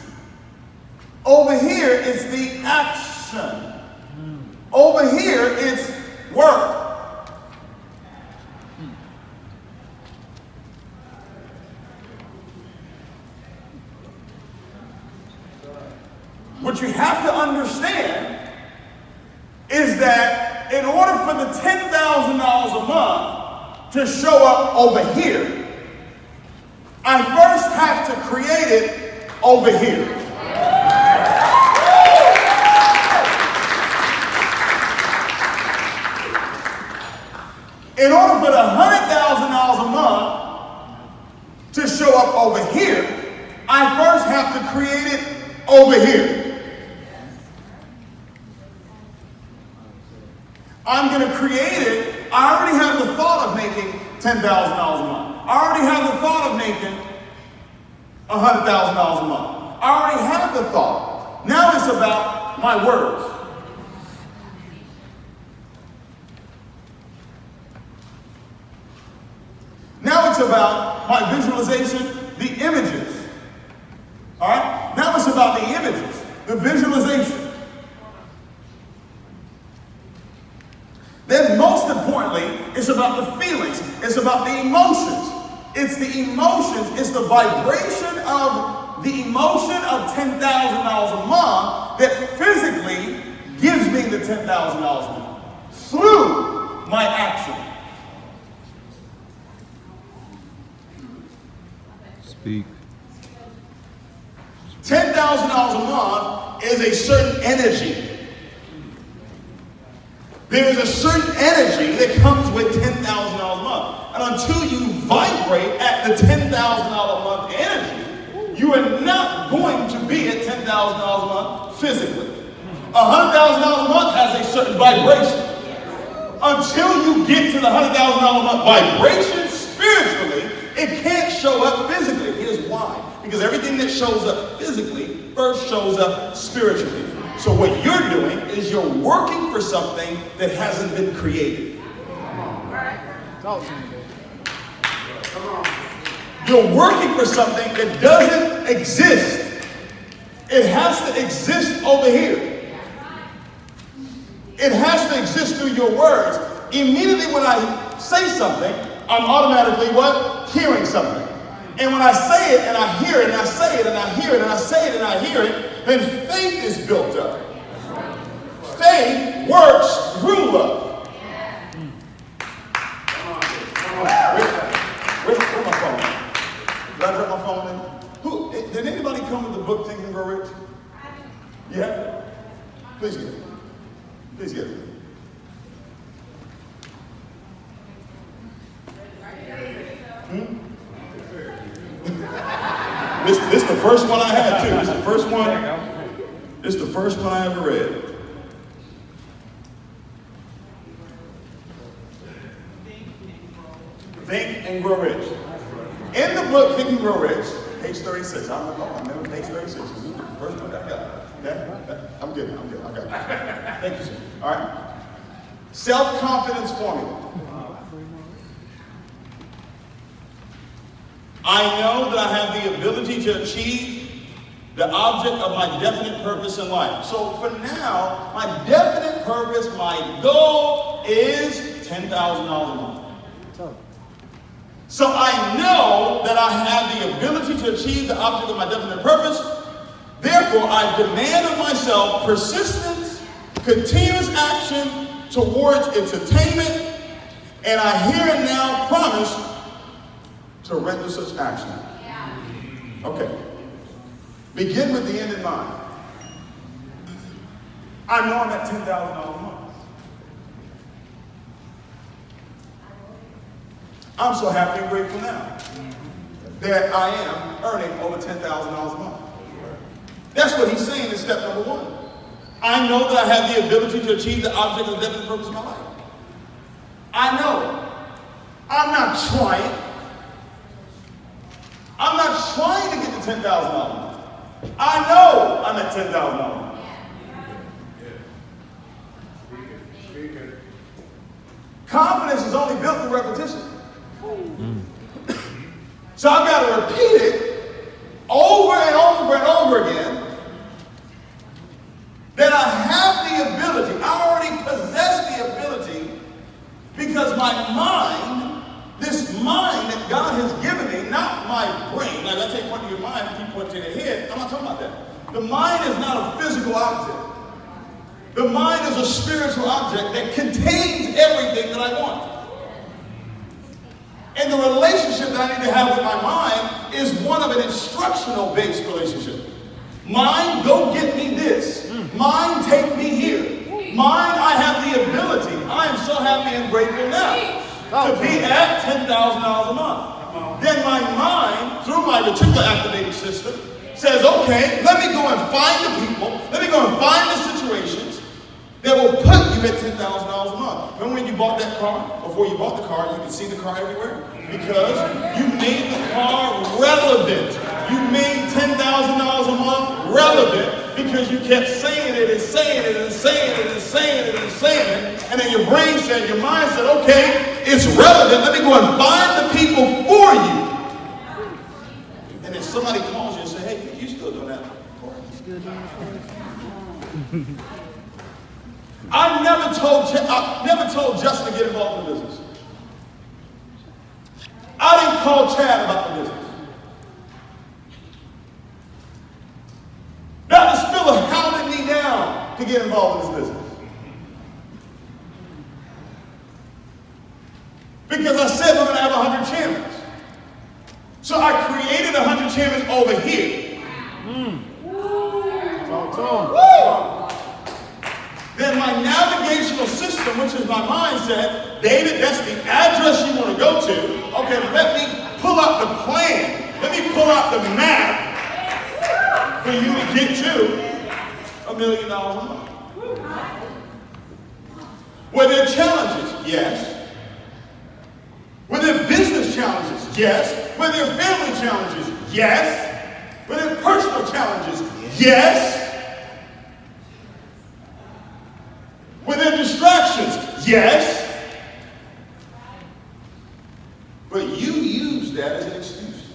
S2: Over here is the action. Over here, it's work. What you have to understand is that in order for the $10,000 a month to show up over here, I first have to create it over here. In order for the $100,000 a month to show up over here, I first have to create it over here. I'm going to create it. I already have the thought of making $10,000 a month. I already have the thought of making $100,000 a month. I already have the thought. Now it's about my words. about my visualization, the images. All right? Now it's about the images, the visualization. Then most importantly, it's about the feelings. It's about the emotions. It's the emotions. It's the vibration of the emotion of $10,000 a month that physically gives me the $10,000 a month through my action.
S4: Speak.
S2: $10,000 a month is a certain energy. There is a certain energy that comes with $10,000 a month. And until you vibrate at the $10,000 a month energy, you are not going to be at $10,000 a month physically. $100,000 a month has a certain vibration. Until you get to the $100,000 a month vibration spiritually, it can't show up physically. Here's why. Because everything that shows up physically first shows up spiritually. So what you're doing is you're working for something that hasn't been created. You're working for something that doesn't exist. It has to exist over here. It has to exist through your words. Immediately when I say something, I'm automatically what? Hearing something. And when I say it and I hear it and I say it and I hear it and I say it and I hear it, then faith is built up. Faith works through love. Where's my phone? Did I drop my phone in? Did anybody come with the book Think and Grow Rich? Yeah? Please give it. Please give it. This is the first one I had too. This is the first one. This is the first one I ever read. Think and Grow Rich. In the book Think and Grow Rich, page 36. I remember page 36. This is the first one I got. Yeah? I'm good. I got it. Thank you, sir. All right. Self-confidence formula. I know that I have the ability to achieve the object of my definite purpose in life. So for now, my definite purpose, my goal is $10,000 a month. So I know that I have the ability to achieve the object of my definite purpose. Therefore, I demand of myself persistence, continuous action towards its attainment, and I here and now promise to render such action. Okay. Begin with the end in mind. I know I'm at $10,000 a month. I'm so happy and grateful now that I am earning over $10,000 a month. That's what he's saying in step number one. I know that I have the ability to achieve the object of the definite purpose of my life. I know. I'm not trying. I'm not trying to get to $10,000 a month. I know I'm at $10,000 a month. Confidence is only built through repetition. So I've got to repeat it over and over and over again that I have the ability, I already possess the ability because my mind, this mind that God has given me, not my brain. Like I take one to your mind and keep one to your head. I'm not talking about that. The mind is not a physical object. The mind is a spiritual object that contains everything that I want. And the relationship that I need to have with my mind is one of an instructional-based relationship. Mind, go get me this. Mind, take me here. Mind, I have the ability. I am so happy and grateful now to be at $10,000 a month. Then my mind, through my reticular activating system, says, okay, let me go and find the people, let me go and find the situations that will put you at $10,000 a month. Remember when you bought that car? Before you bought the car, you could see the car everywhere? Because you made the car relevant. You made $10,000 a month relevant because you kept saying it and saying it and saying it and saying it and saying it. And then your brain said, your mind said, okay, it's relevant. Let me go and find the people for you. And then somebody calls you and says, hey, you still doing that for us? I never told Justin to get involved in business. I didn't call Chad about the business. Dr. Spiller hounded me down to get involved in this business. Because I said we're going to have 100 champions. So I created 100 champions over here. Then my navigational system, which is my mindset, David, that's the address you want to go to. Okay, let me pull out the plan. Let me pull out the map for you to get to $1 million a month. Were there challenges? Yes. Were there business challenges? Yes. Were there family challenges? Yes. Were there personal challenges? Yes. Were there distractions? Yes. But you use that as an excuse.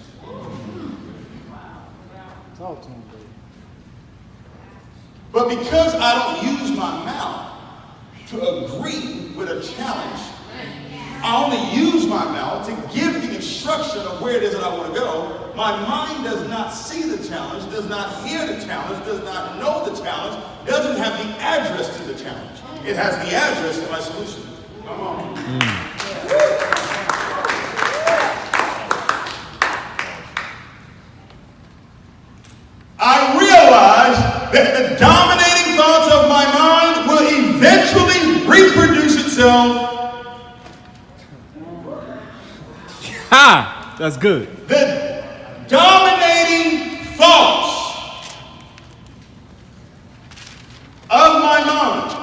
S6: Talk to him, baby.
S2: But because I don't use my mouth to agree with a challenge, I only use my mouth to give the instruction of where it is that I want to go. My mind does not see the challenge, does not hear the challenge, does not know the challenge, doesn't have the address to the challenge. It has the address to my solution. Come on. I realize that the dominating thoughts of my mind will eventually reproduce itself.
S4: Ha! That's good.
S2: The dominating thoughts of my mind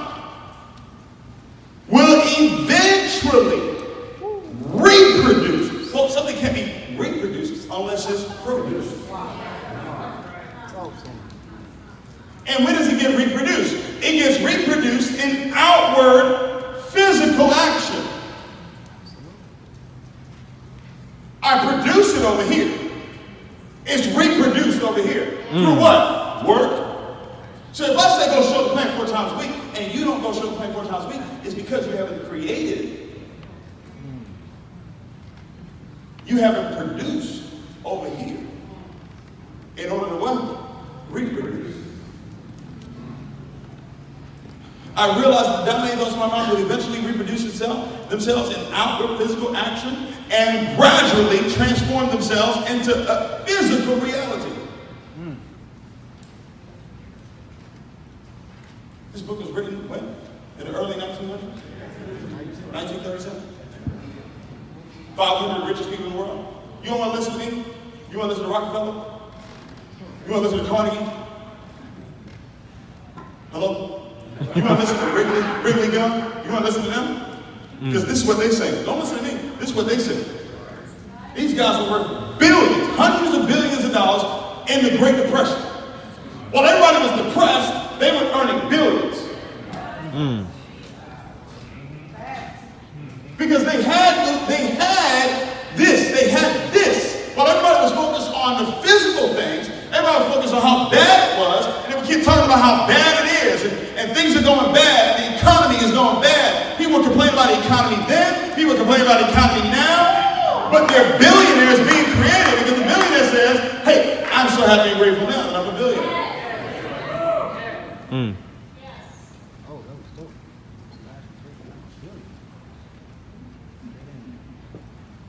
S2: will eventually reproduce. Well, something can't be reproduced unless it's produced. And when does it get reproduced? It gets reproduced in outward physical action. I produce it over here. It's reproduced over here. Through what? Work. So if I say go show the plant 4 times a week, and you don't go show the plant 4 times a week, it's because you haven't created it. You haven't produced over here. In order to what? Reproduce. I realize the dominating thoughts of my mind will eventually reproduce themselves in outward physical action and gradually transform themselves into a physical reality. This book was written when? In the early 1900s? 1937? 500 richest people in the world. You don't want to listen to me? You want to listen to Rockefeller? You want to listen to Carnegie? Hello? You want to listen to Wrigley Gum? You want to listen to them? Because this is what they say. Don't listen to me. This is what they say. These guys were worth billions, hundreds of billions of dollars in the Great Depression. While everybody was depressed, they were earning billions. Because they had this. While everybody was focused on the physical things, everybody was focused on how bad it was, and they would keep talking about how bad it is, and things are going bad, and the economy is going bad. People complain about the economy then, people complain about the economy now, but they're billionaires being created because the billionaire says, hey, I'm so happy and grateful now that I'm a billionaire.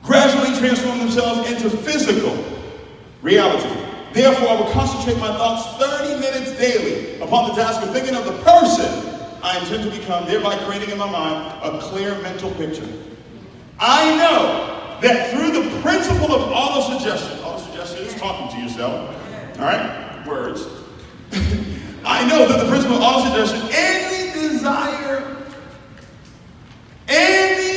S2: Gradually transform themselves into physical reality. Therefore, I will concentrate my thoughts 30 minutes daily upon the task of thinking of the person I intend to become, thereby creating in my mind a clear mental picture. I know that through the principle of autosuggestion is talking to yourself, all right, words. I know that the principle of autosuggestion, any desire, any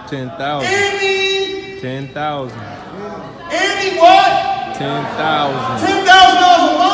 S4: 10,000.
S2: Any
S4: 10,000.
S2: Any what?
S4: 10,000.
S2: $10,000 a month.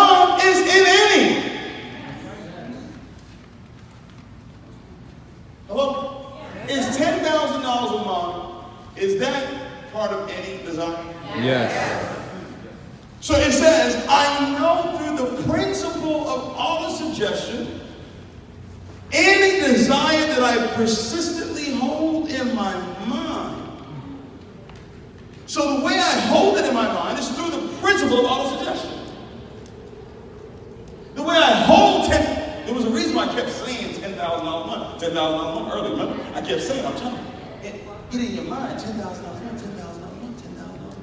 S2: I persistently hold in my mind. So the way I hold it in my mind is through the principle of autosuggestion. The way I hold there was a reason why I kept saying $10,000 a month, $10,000 a month earlier. Remember? I kept saying, I'm telling you, get in your mind, $10,000 a month, $10,000 a month, $10,000 a month,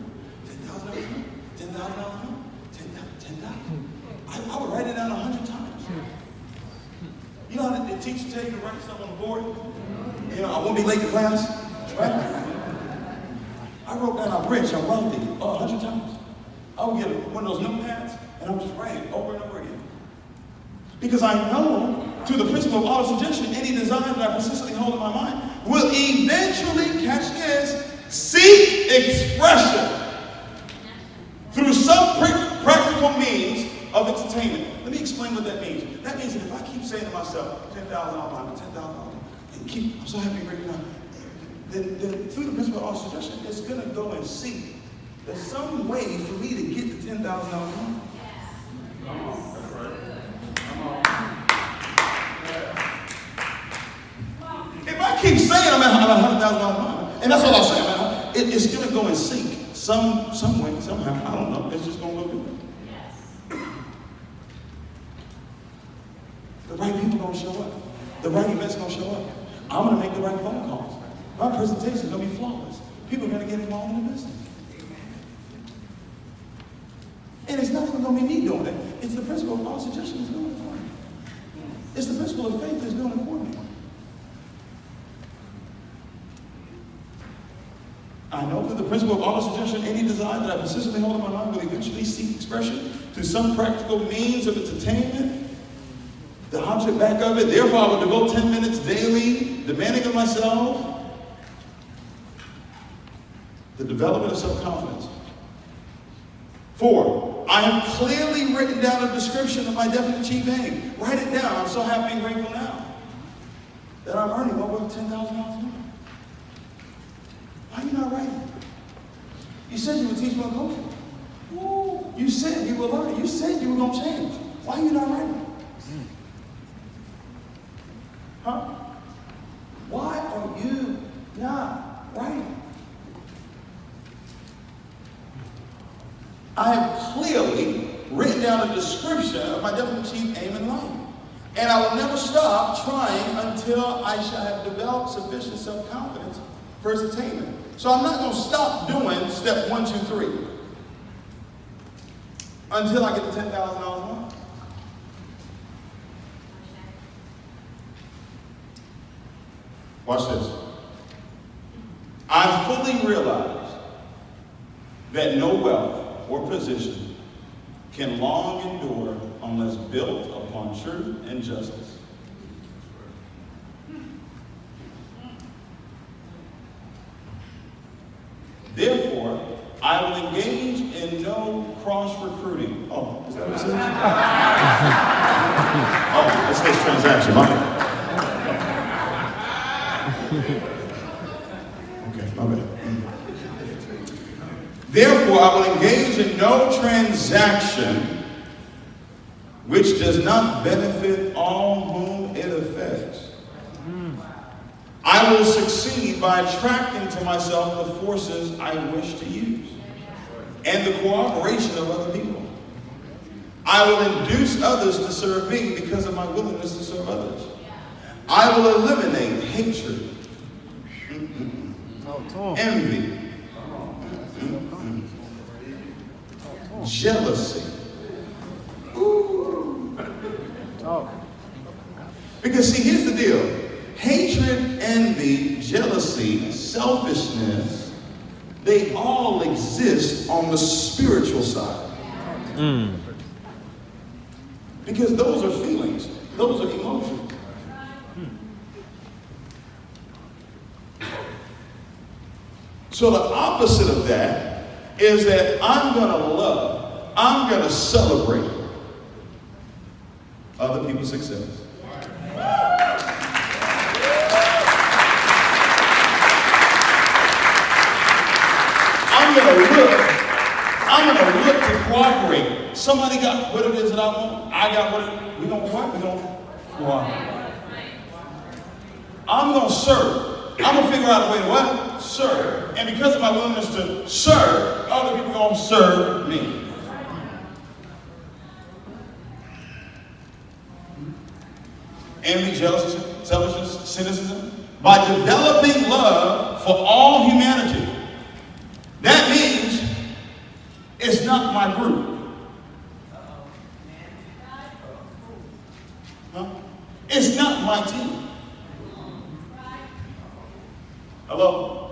S2: $10,000 a month, $10,000 a month, $10,000. I would write it down 100 times. You know how the teacher tell you to write stuff on the board? You know, I won't be late to class, right? I wrote down, I'm rich, I'm wealthy, 100 times. I would get one of those notepads, and I would just write it over and over again. Because I know, through the principle of autosuggestion, any desire that I persistently hold in my mind will eventually, catch this, seek expression through some practical means of its attainment. Let me explain what that means. That means that if I keep saying to myself, $10,000 $10,000, and I'm so happy right now, then through the principle of autosuggestion, it's going to go and seek. There's some way for me to get the $10,000 money. Come on, that's right. Come on. If I keep saying I'm at $100,000 money, and that's all I'll say, man, it's going to go and seek. Some way, somehow, I don't know. It's just going to go do it. The right people going to show up. The right events going to show up. I'm going to make the right phone calls. My presentation is going to be flawless. People are going to get involved in the business. And it's not even going to be me doing it. It's the principle of autosuggestion that's doing it for me. It's the principle of faith that's doing it for me. I know through the principle of autosuggestion, any desire that I persistently hold in my mind will eventually seek expression through some practical means of its attainment. The object back of it. Therefore, I will devote 10 minutes daily, demanding of myself the development of self-confidence. 4, I have clearly written down a description of my definite chief aim. Write it down. I'm so happy and grateful now that I'm earning over $10,000 a month. Why are you not writing? You said you would teach my culture. Woo. You said you were learning. You said you were going to change. Why are you not writing? Huh? Why are you not writing? I have clearly written down a description of my definite chief aim in life. And I will never stop trying until I shall have developed sufficient self-confidence for its attainment. So I'm not going to stop doing step 1, 2, 3 until I get the $10,000 a month. Watch this. I fully realize that no wealth or position can long endure unless built upon truth and justice. Therefore, I will engage in no cross-recruiting. Oh, is that what it says? Oh, it says transaction. My bad. Okay, my bad. Therefore, I will engage in no transaction which does not benefit all whom it affects. I will succeed by attracting to myself the forces I wish to use and the cooperation of other people. I will induce others to serve me because of my willingness to serve others. I will eliminate hatred, envy, jealousy. Because see, here's the deal. Hatred, envy, jealousy, selfishness, they all exist on the spiritual side. Because those are feelings. Those are emotions. So the opposite of that is that I'm going to love, I'm going to celebrate other people's success. I'm going to look to cooperate. Somebody got what it is that I want. I got what it is. We're going to what? We're going to cooperate. I'm going to serve. I'm going to figure out a way to what? Serve. And because of my willingness to serve, other people are going to serve me. Envy, jealousy, selfishness, cynicism. By developing love for all humanity. That means it's not my group. Huh? It's not my team. Hello?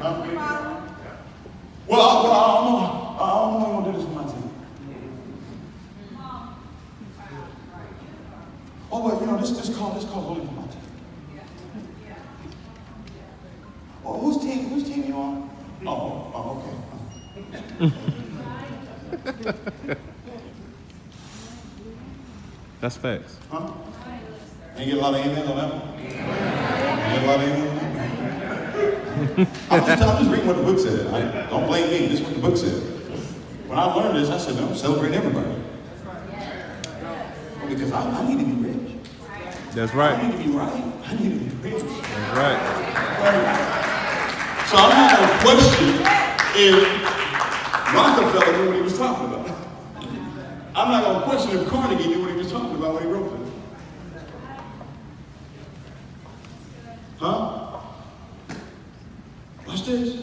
S2: Huh? Well, I don't know how to do this with my team. Oh, well, you know, this call's only for my team. Well, whose team you on? Oh, okay.
S4: That's facts.
S2: Huh? You get a lot of emails on that one? You get a lot of emails? I'm just reading what the book said. Don't blame me. This is what the book said. When I learned this, I said, no, celebrate everybody. Because I need to be rich.
S4: That's right.
S2: I need to be right. I need to be rich.
S4: That's right.
S2: So I'm not going to question if Rockefeller knew what he was talking about. I'm not going to question if Carnegie knew what he was talking about when he wrote it. Huh? Watch this.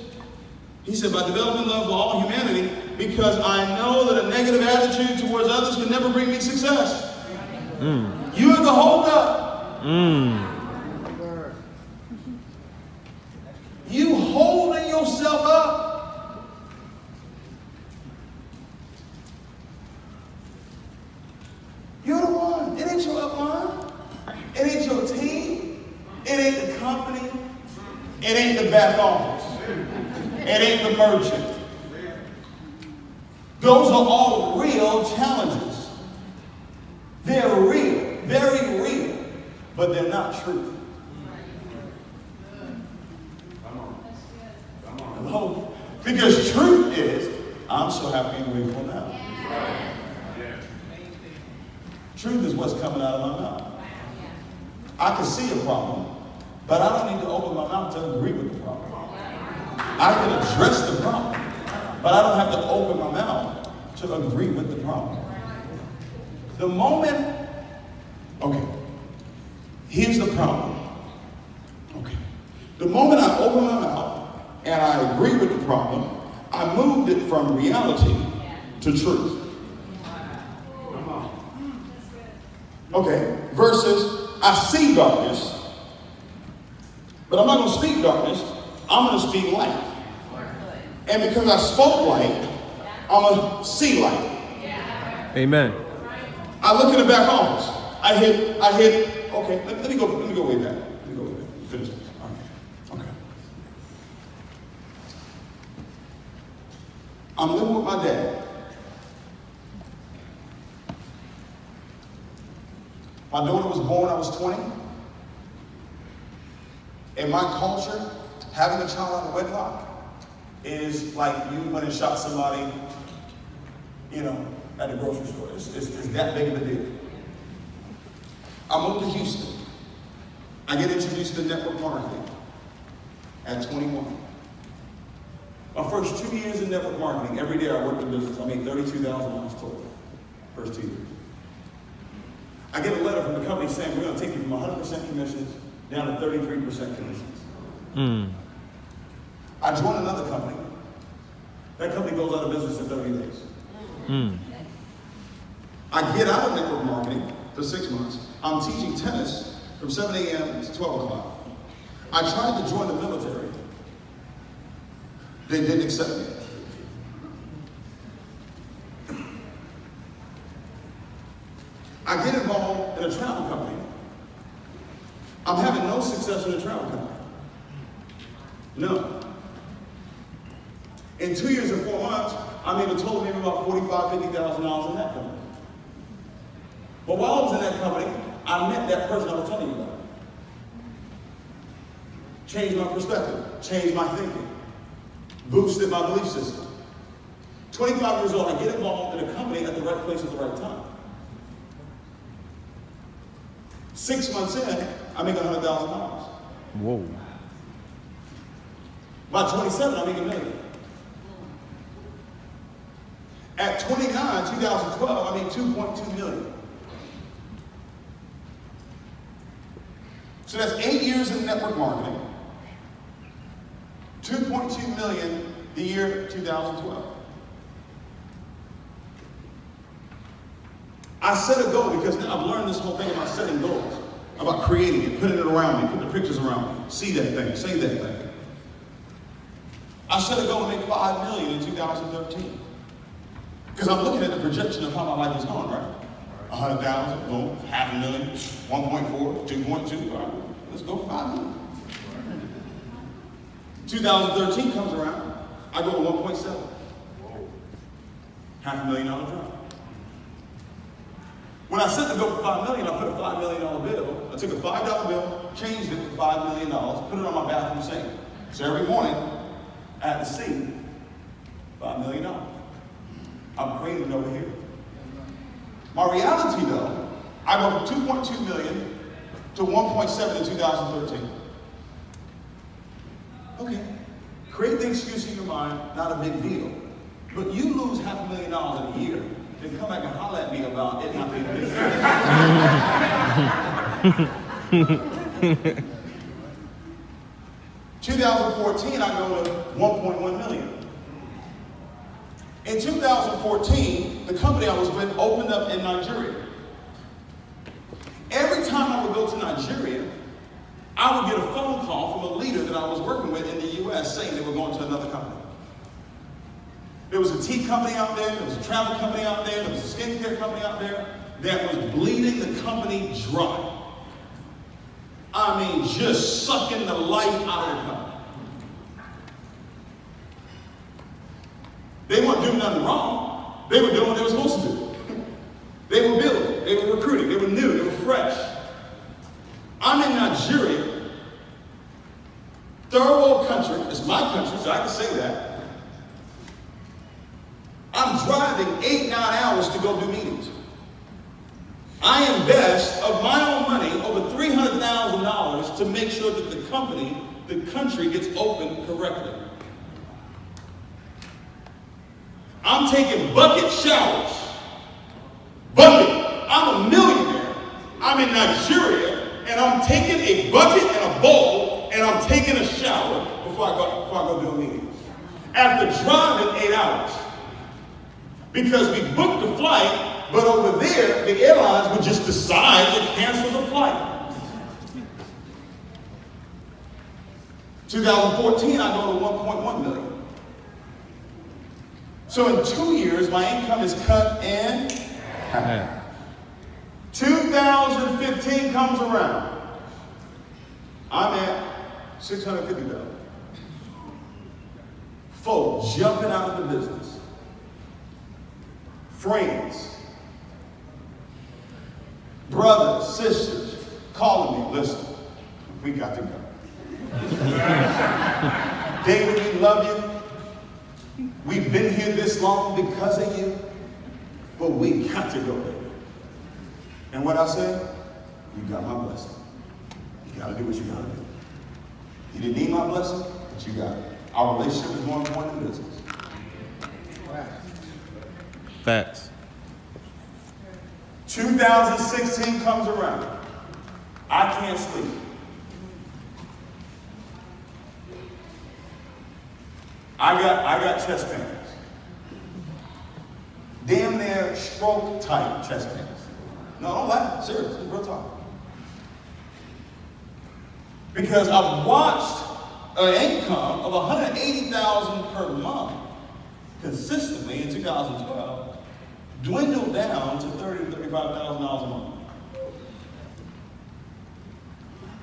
S2: He said, by developing love for all humanity, because I know that a negative attitude towards others can never bring me success. You are the holdup. You holding yourself up. You're the one. It ain't your upline. It ain't your team. It ain't the company. It ain't the back office. It ain't the merchant. Those are all real challenges. They're real, very real, but they're not truth. Hello? Because truth is, I'm so happy and grateful now. Truth is what's coming out of my mouth. I can see a problem, but I don't need to open my mouth to agree with the problem. I can address the problem, but I don't have to open my mouth to agree with the problem. The moment, okay, here's the problem. Okay. The moment I open my mouth and I agree with the problem, I moved it from reality to truth. Okay, versus I see darkness, but I'm not going to speak darkness, I'm going to speak light. And because I spoke light, I'm going to see light.
S4: Amen.
S2: I look in the back office. I hit, okay, let me go way back. Let me go way back. Finish this. All right. Okay. I'm living with my dad. My daughter was born, I was 20. In my culture, having a child out of wedlock is like you went and shot somebody, you know, at the grocery store. It's that big of a deal. I moved to Houston. I get introduced to network marketing at 21. My first 2 years in network marketing, every day I worked in business. I made $32,000 total. First 2 years. I get a letter from the company saying we're going to take you from 100% commissions down to 33% commissions. I joined another company. That company goes out of business in 30 days. I get out of network marketing for 6 months. I'm teaching tennis from 7 a.m. to 12 o'clock. I tried to join the military. They didn't accept me. I get involved in a travel company. I'm having no success in a travel company. No. In 2 years and 4 months, I made a total maybe about $45,000, $50,000 in that company. But while I was in that company, I met that person I was telling you about. Changed my perspective, changed my thinking, boosted my belief system. 25 years old, I get involved in a company at the right place at the right time. 6 months in, I make $100,000.
S5: Whoa.
S2: By 27, I make $1 million. At 29, 2012, I made $2.2 million. So that's 8 years in network marketing. $2.2 million the year 2012. I set a goal because now I've learned this whole thing about setting goals, about creating it, putting it around me, putting the pictures around me, see that thing, say that thing. I set a goal to make $5 million in 2013. Because I'm looking at the projection of how my life is going, right? 100,000, boom, $500,000, 1.4, 2.2, all right, let's go for $5 million. 2013 comes around, I go to 1.7. $500,000 drop. When I set the goal for $5 million, I put a $5 million bill. I took a $5 bill, changed it to $5 million, put it on my bathroom sink. So every morning, I had to see $5 million. I'm creating it over here. My reality, though, I go from 2.2 million to 1.7 in 2013. Okay, create the excuse in your mind, not a big deal. But you lose $500,000 in a year, then come back and holler at me about it not being a big deal. 2014, I go to 1.1 million. In 2014, the company I was with opened up in Nigeria. Every time I would go to Nigeria, I would get a phone call from a leader that I was working with in the US saying they were going to another company. There was a tea company out there was a travel company out there was a skincare company out there that was bleeding the company dry. I mean, just sucking the life out of the company. They weren't doing nothing wrong. They were doing what they were supposed to do. They were building, they were recruiting, they were new, they were fresh. I'm in Nigeria, third world country, it's my country, so I can say that. I'm driving 8-9 hours to go do meetings. I invest of my own money over $300,000 to make sure that the country gets opened correctly. I'm taking bucket showers. Bucket. I'm a millionaire. I'm in Nigeria, and I'm taking a bucket and a bowl, and I'm taking a shower before I go do a meeting. After driving 8 hours. Because we booked the flight, but over there, the airlines would just decide to cancel the flight. 2014, I go to 1.1 million. So in 2 years, my income is cut in half. 2015 comes around. I'm at $650. Folks jumping out of the business. Friends, brothers, sisters, calling me, listen, we got to go. David, we love you. We've been here this long because of you, but we got to go, David. And what I said, you got my blessing. You got to do what you got to do. You didn't need my blessing, but you got it. Our relationship is more important than business.
S4: Facts.
S2: 2016 comes around. I can't sleep. I got chest pains. Damn near stroke type chest pains. No, don't laugh. Serious. It's real talk. Because I've watched an income of $180,000 per month consistently in 2012 dwindle down to $30,000 to $35,000 a month.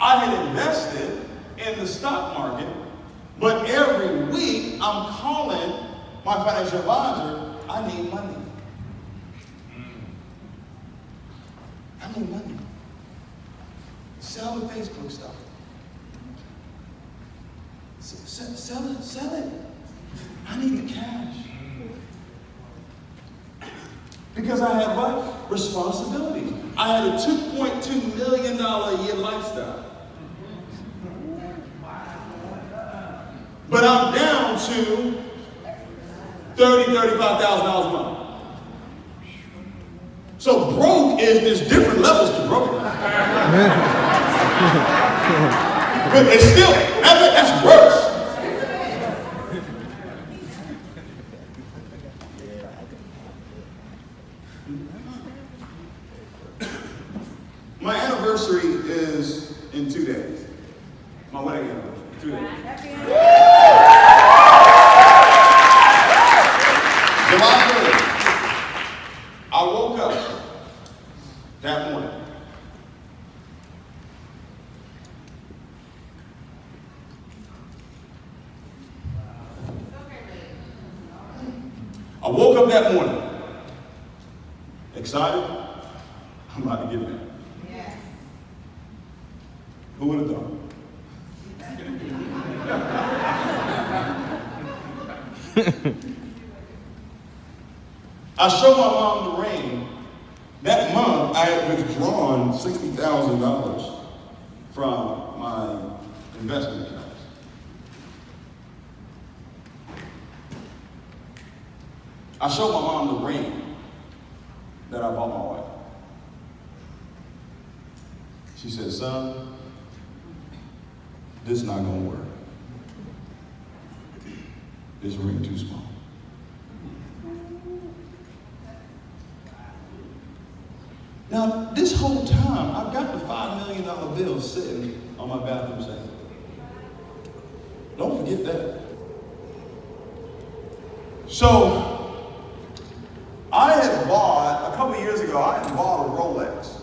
S2: I had invested in the stock market, but every week I'm calling my financial advisor, I need money. I need money. Sell the Facebook stuff. Sell it. I need the cash. Because I had what? Responsibilities. I had a $2.2 million a year lifestyle. But I'm down to $35,000 a month. So broke is, there's different levels to broke. But it's still, that's worse. My anniversary is in 2 days. My wedding anniversary, 2 days. July 3rd, I woke up that morning. I woke up that morning, excited. I'm about to get married. Yes. Who would have thought? I showed my mom the ring. That month, I had withdrawn $60,000 from my investment accounts. I showed my mom the ring that I bought my wife. She said, son, this is not gonna work. This ring too small. Now, this whole time, I've got the $5 million bill sitting on my bathroom sink. Don't forget that. So, I had bought, a couple of years ago, I had bought a Rolex.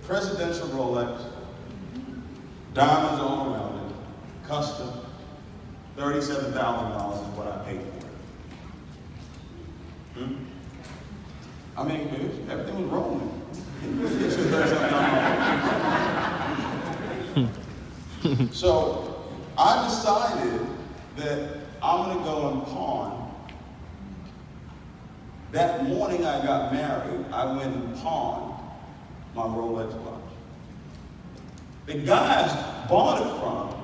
S2: Presidential Rolex, diamonds all around it, custom, $37,000 is what I paid for it. I mean, everything was rolling. So I decided that I'm going to go and pawn. That morning I got married, I went and pawned my Rolex watch. The guys bought it from,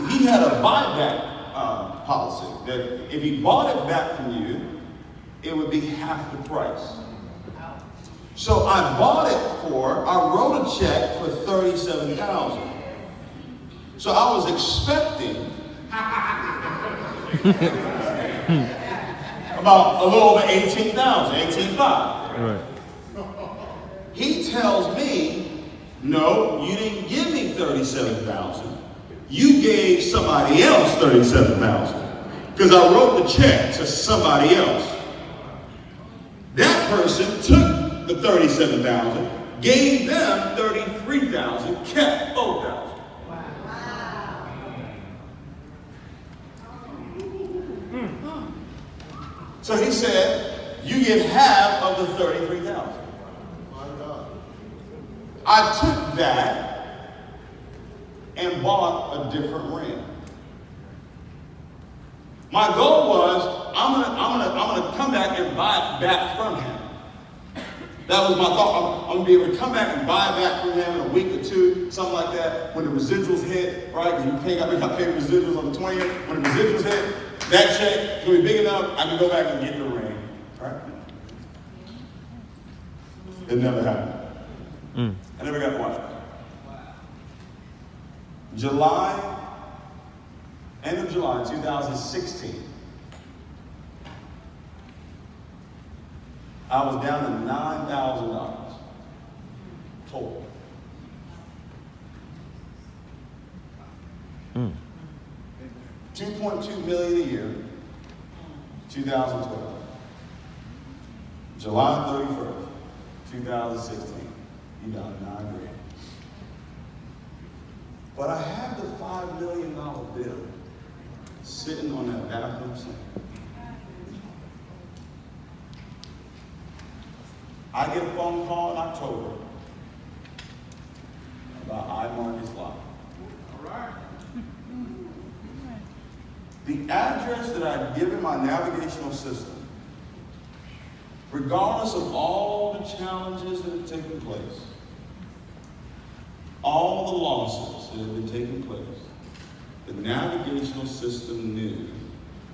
S2: he had a buyback policy that if he bought it back from you, it would be half the price. So I bought it I wrote a check for $37,000. So I was expecting about a little over $18,000, $18,500.
S4: Right.
S2: He tells me, no, you didn't give me $37,000. You gave somebody else $37,000 because I wrote the check to somebody else. That person took the $37,000, gave them $33,000, kept $4,000. So he said, you get half of the $33,000. I took that and bought a different ring. My goal was, I'm gonna come back and buy it back from him. That was my thought. I'm gonna be able to come back and buy it back from him in a week or two, something like that. When the residuals hit, right? Because we got paid residuals on the 20th. When the residuals hit, that check is gonna be big enough, I can go back and get the ring, right? It never happened. I never got to watch it. End of July 2016, I was down to $9,000 total. $2.2 million a year, 2012. July 31st, 2016, you down to $9,000. But I have the $5 million bill sitting on that bathroom sink. I get a phone call in October about I-Marcus Law.
S3: All right.
S2: The address that I'd given my navigational system, regardless of all the challenges that had taken place, all the losses that had been taking place, the navigational system knew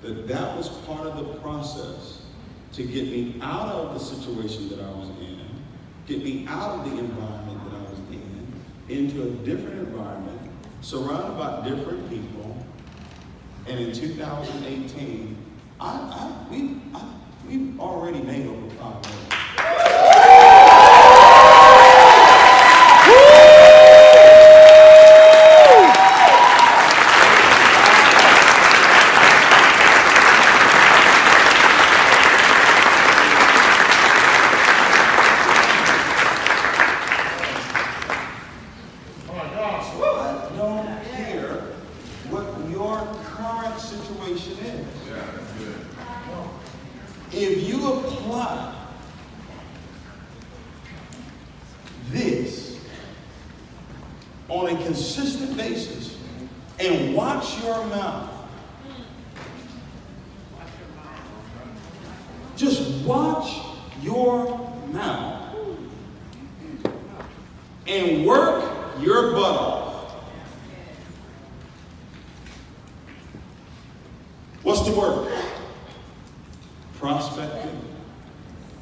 S2: that that was part of the process to get me out of the situation that I was in, get me out of the environment that I was in, into a different environment, surrounded by different people. And in 2018, we've already made over 5 million. I don't care what your current situation is. If you apply this on a consistent basis and watch your mouth, just watch your mouth and work your butt off. What's the work? Prospecting,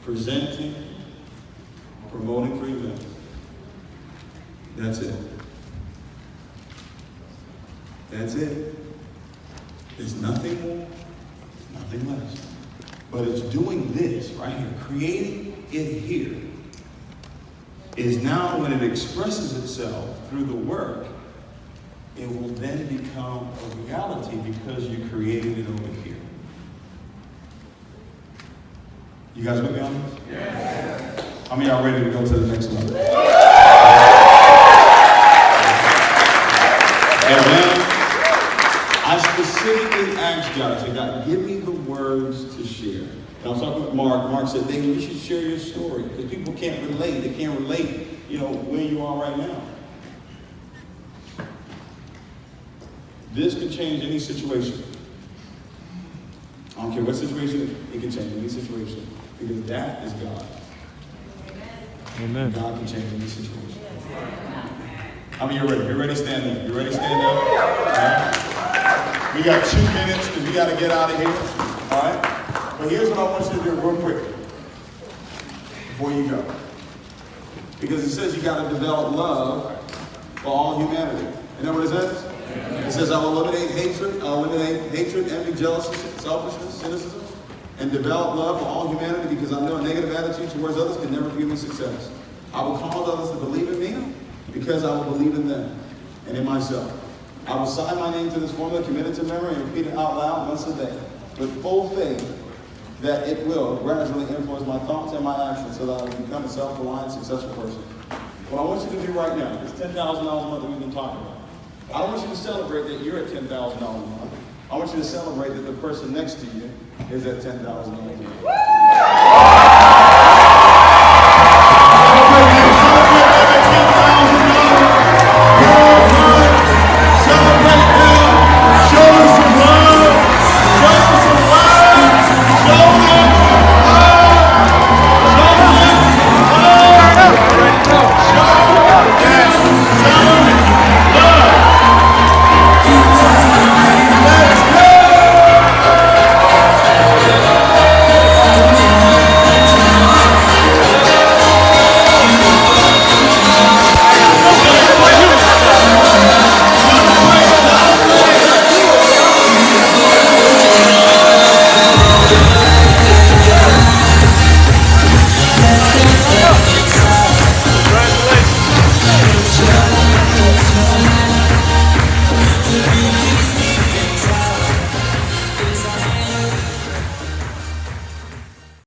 S2: presenting, promoting for events. That's it. That's it. There's nothing more, nothing less. But it's doing this right here, creating it here, is now when it expresses itself through the work, it will then become a reality because you created it over here. You guys with me on this? Yeah. How many of y'all ready to go to the next level? Amen. I specifically asked God, I said, God, give me the words to share. And I was talking with Mark. Mark said, David, you should share your story because people can't relate. They can't relate, where you are right now. This can change any situation. I don't care what situation, it can change any situation. Because that is God.
S4: Amen.
S2: God can change any situation. How many of you are ready? You ready to stand up? You ready to stand up? All right. We got 2 minutes because we got to get out of here. All right? But here's what I want you to do real quick before you go. Because it says you got to develop love for all humanity. Isn't that what it says? It says I'll eliminate hatred, envy, jealousy, selfishness, cynicism, and develop love for all humanity because I know a negative attitude towards others can never give me success. I will cause others to believe in me because I will believe in them and in myself. I will sign my name to this formula, commit it to memory, and repeat it out loud once a day with full faith that it will gradually influence my thoughts and my actions so that I will become a self-reliant, successful person. What I want you to do right now is $10,000 a month that we've been talking about. I don't want you to celebrate that you're at $10,000 a month. I want you to celebrate that the person next to you is at $10,000 a month.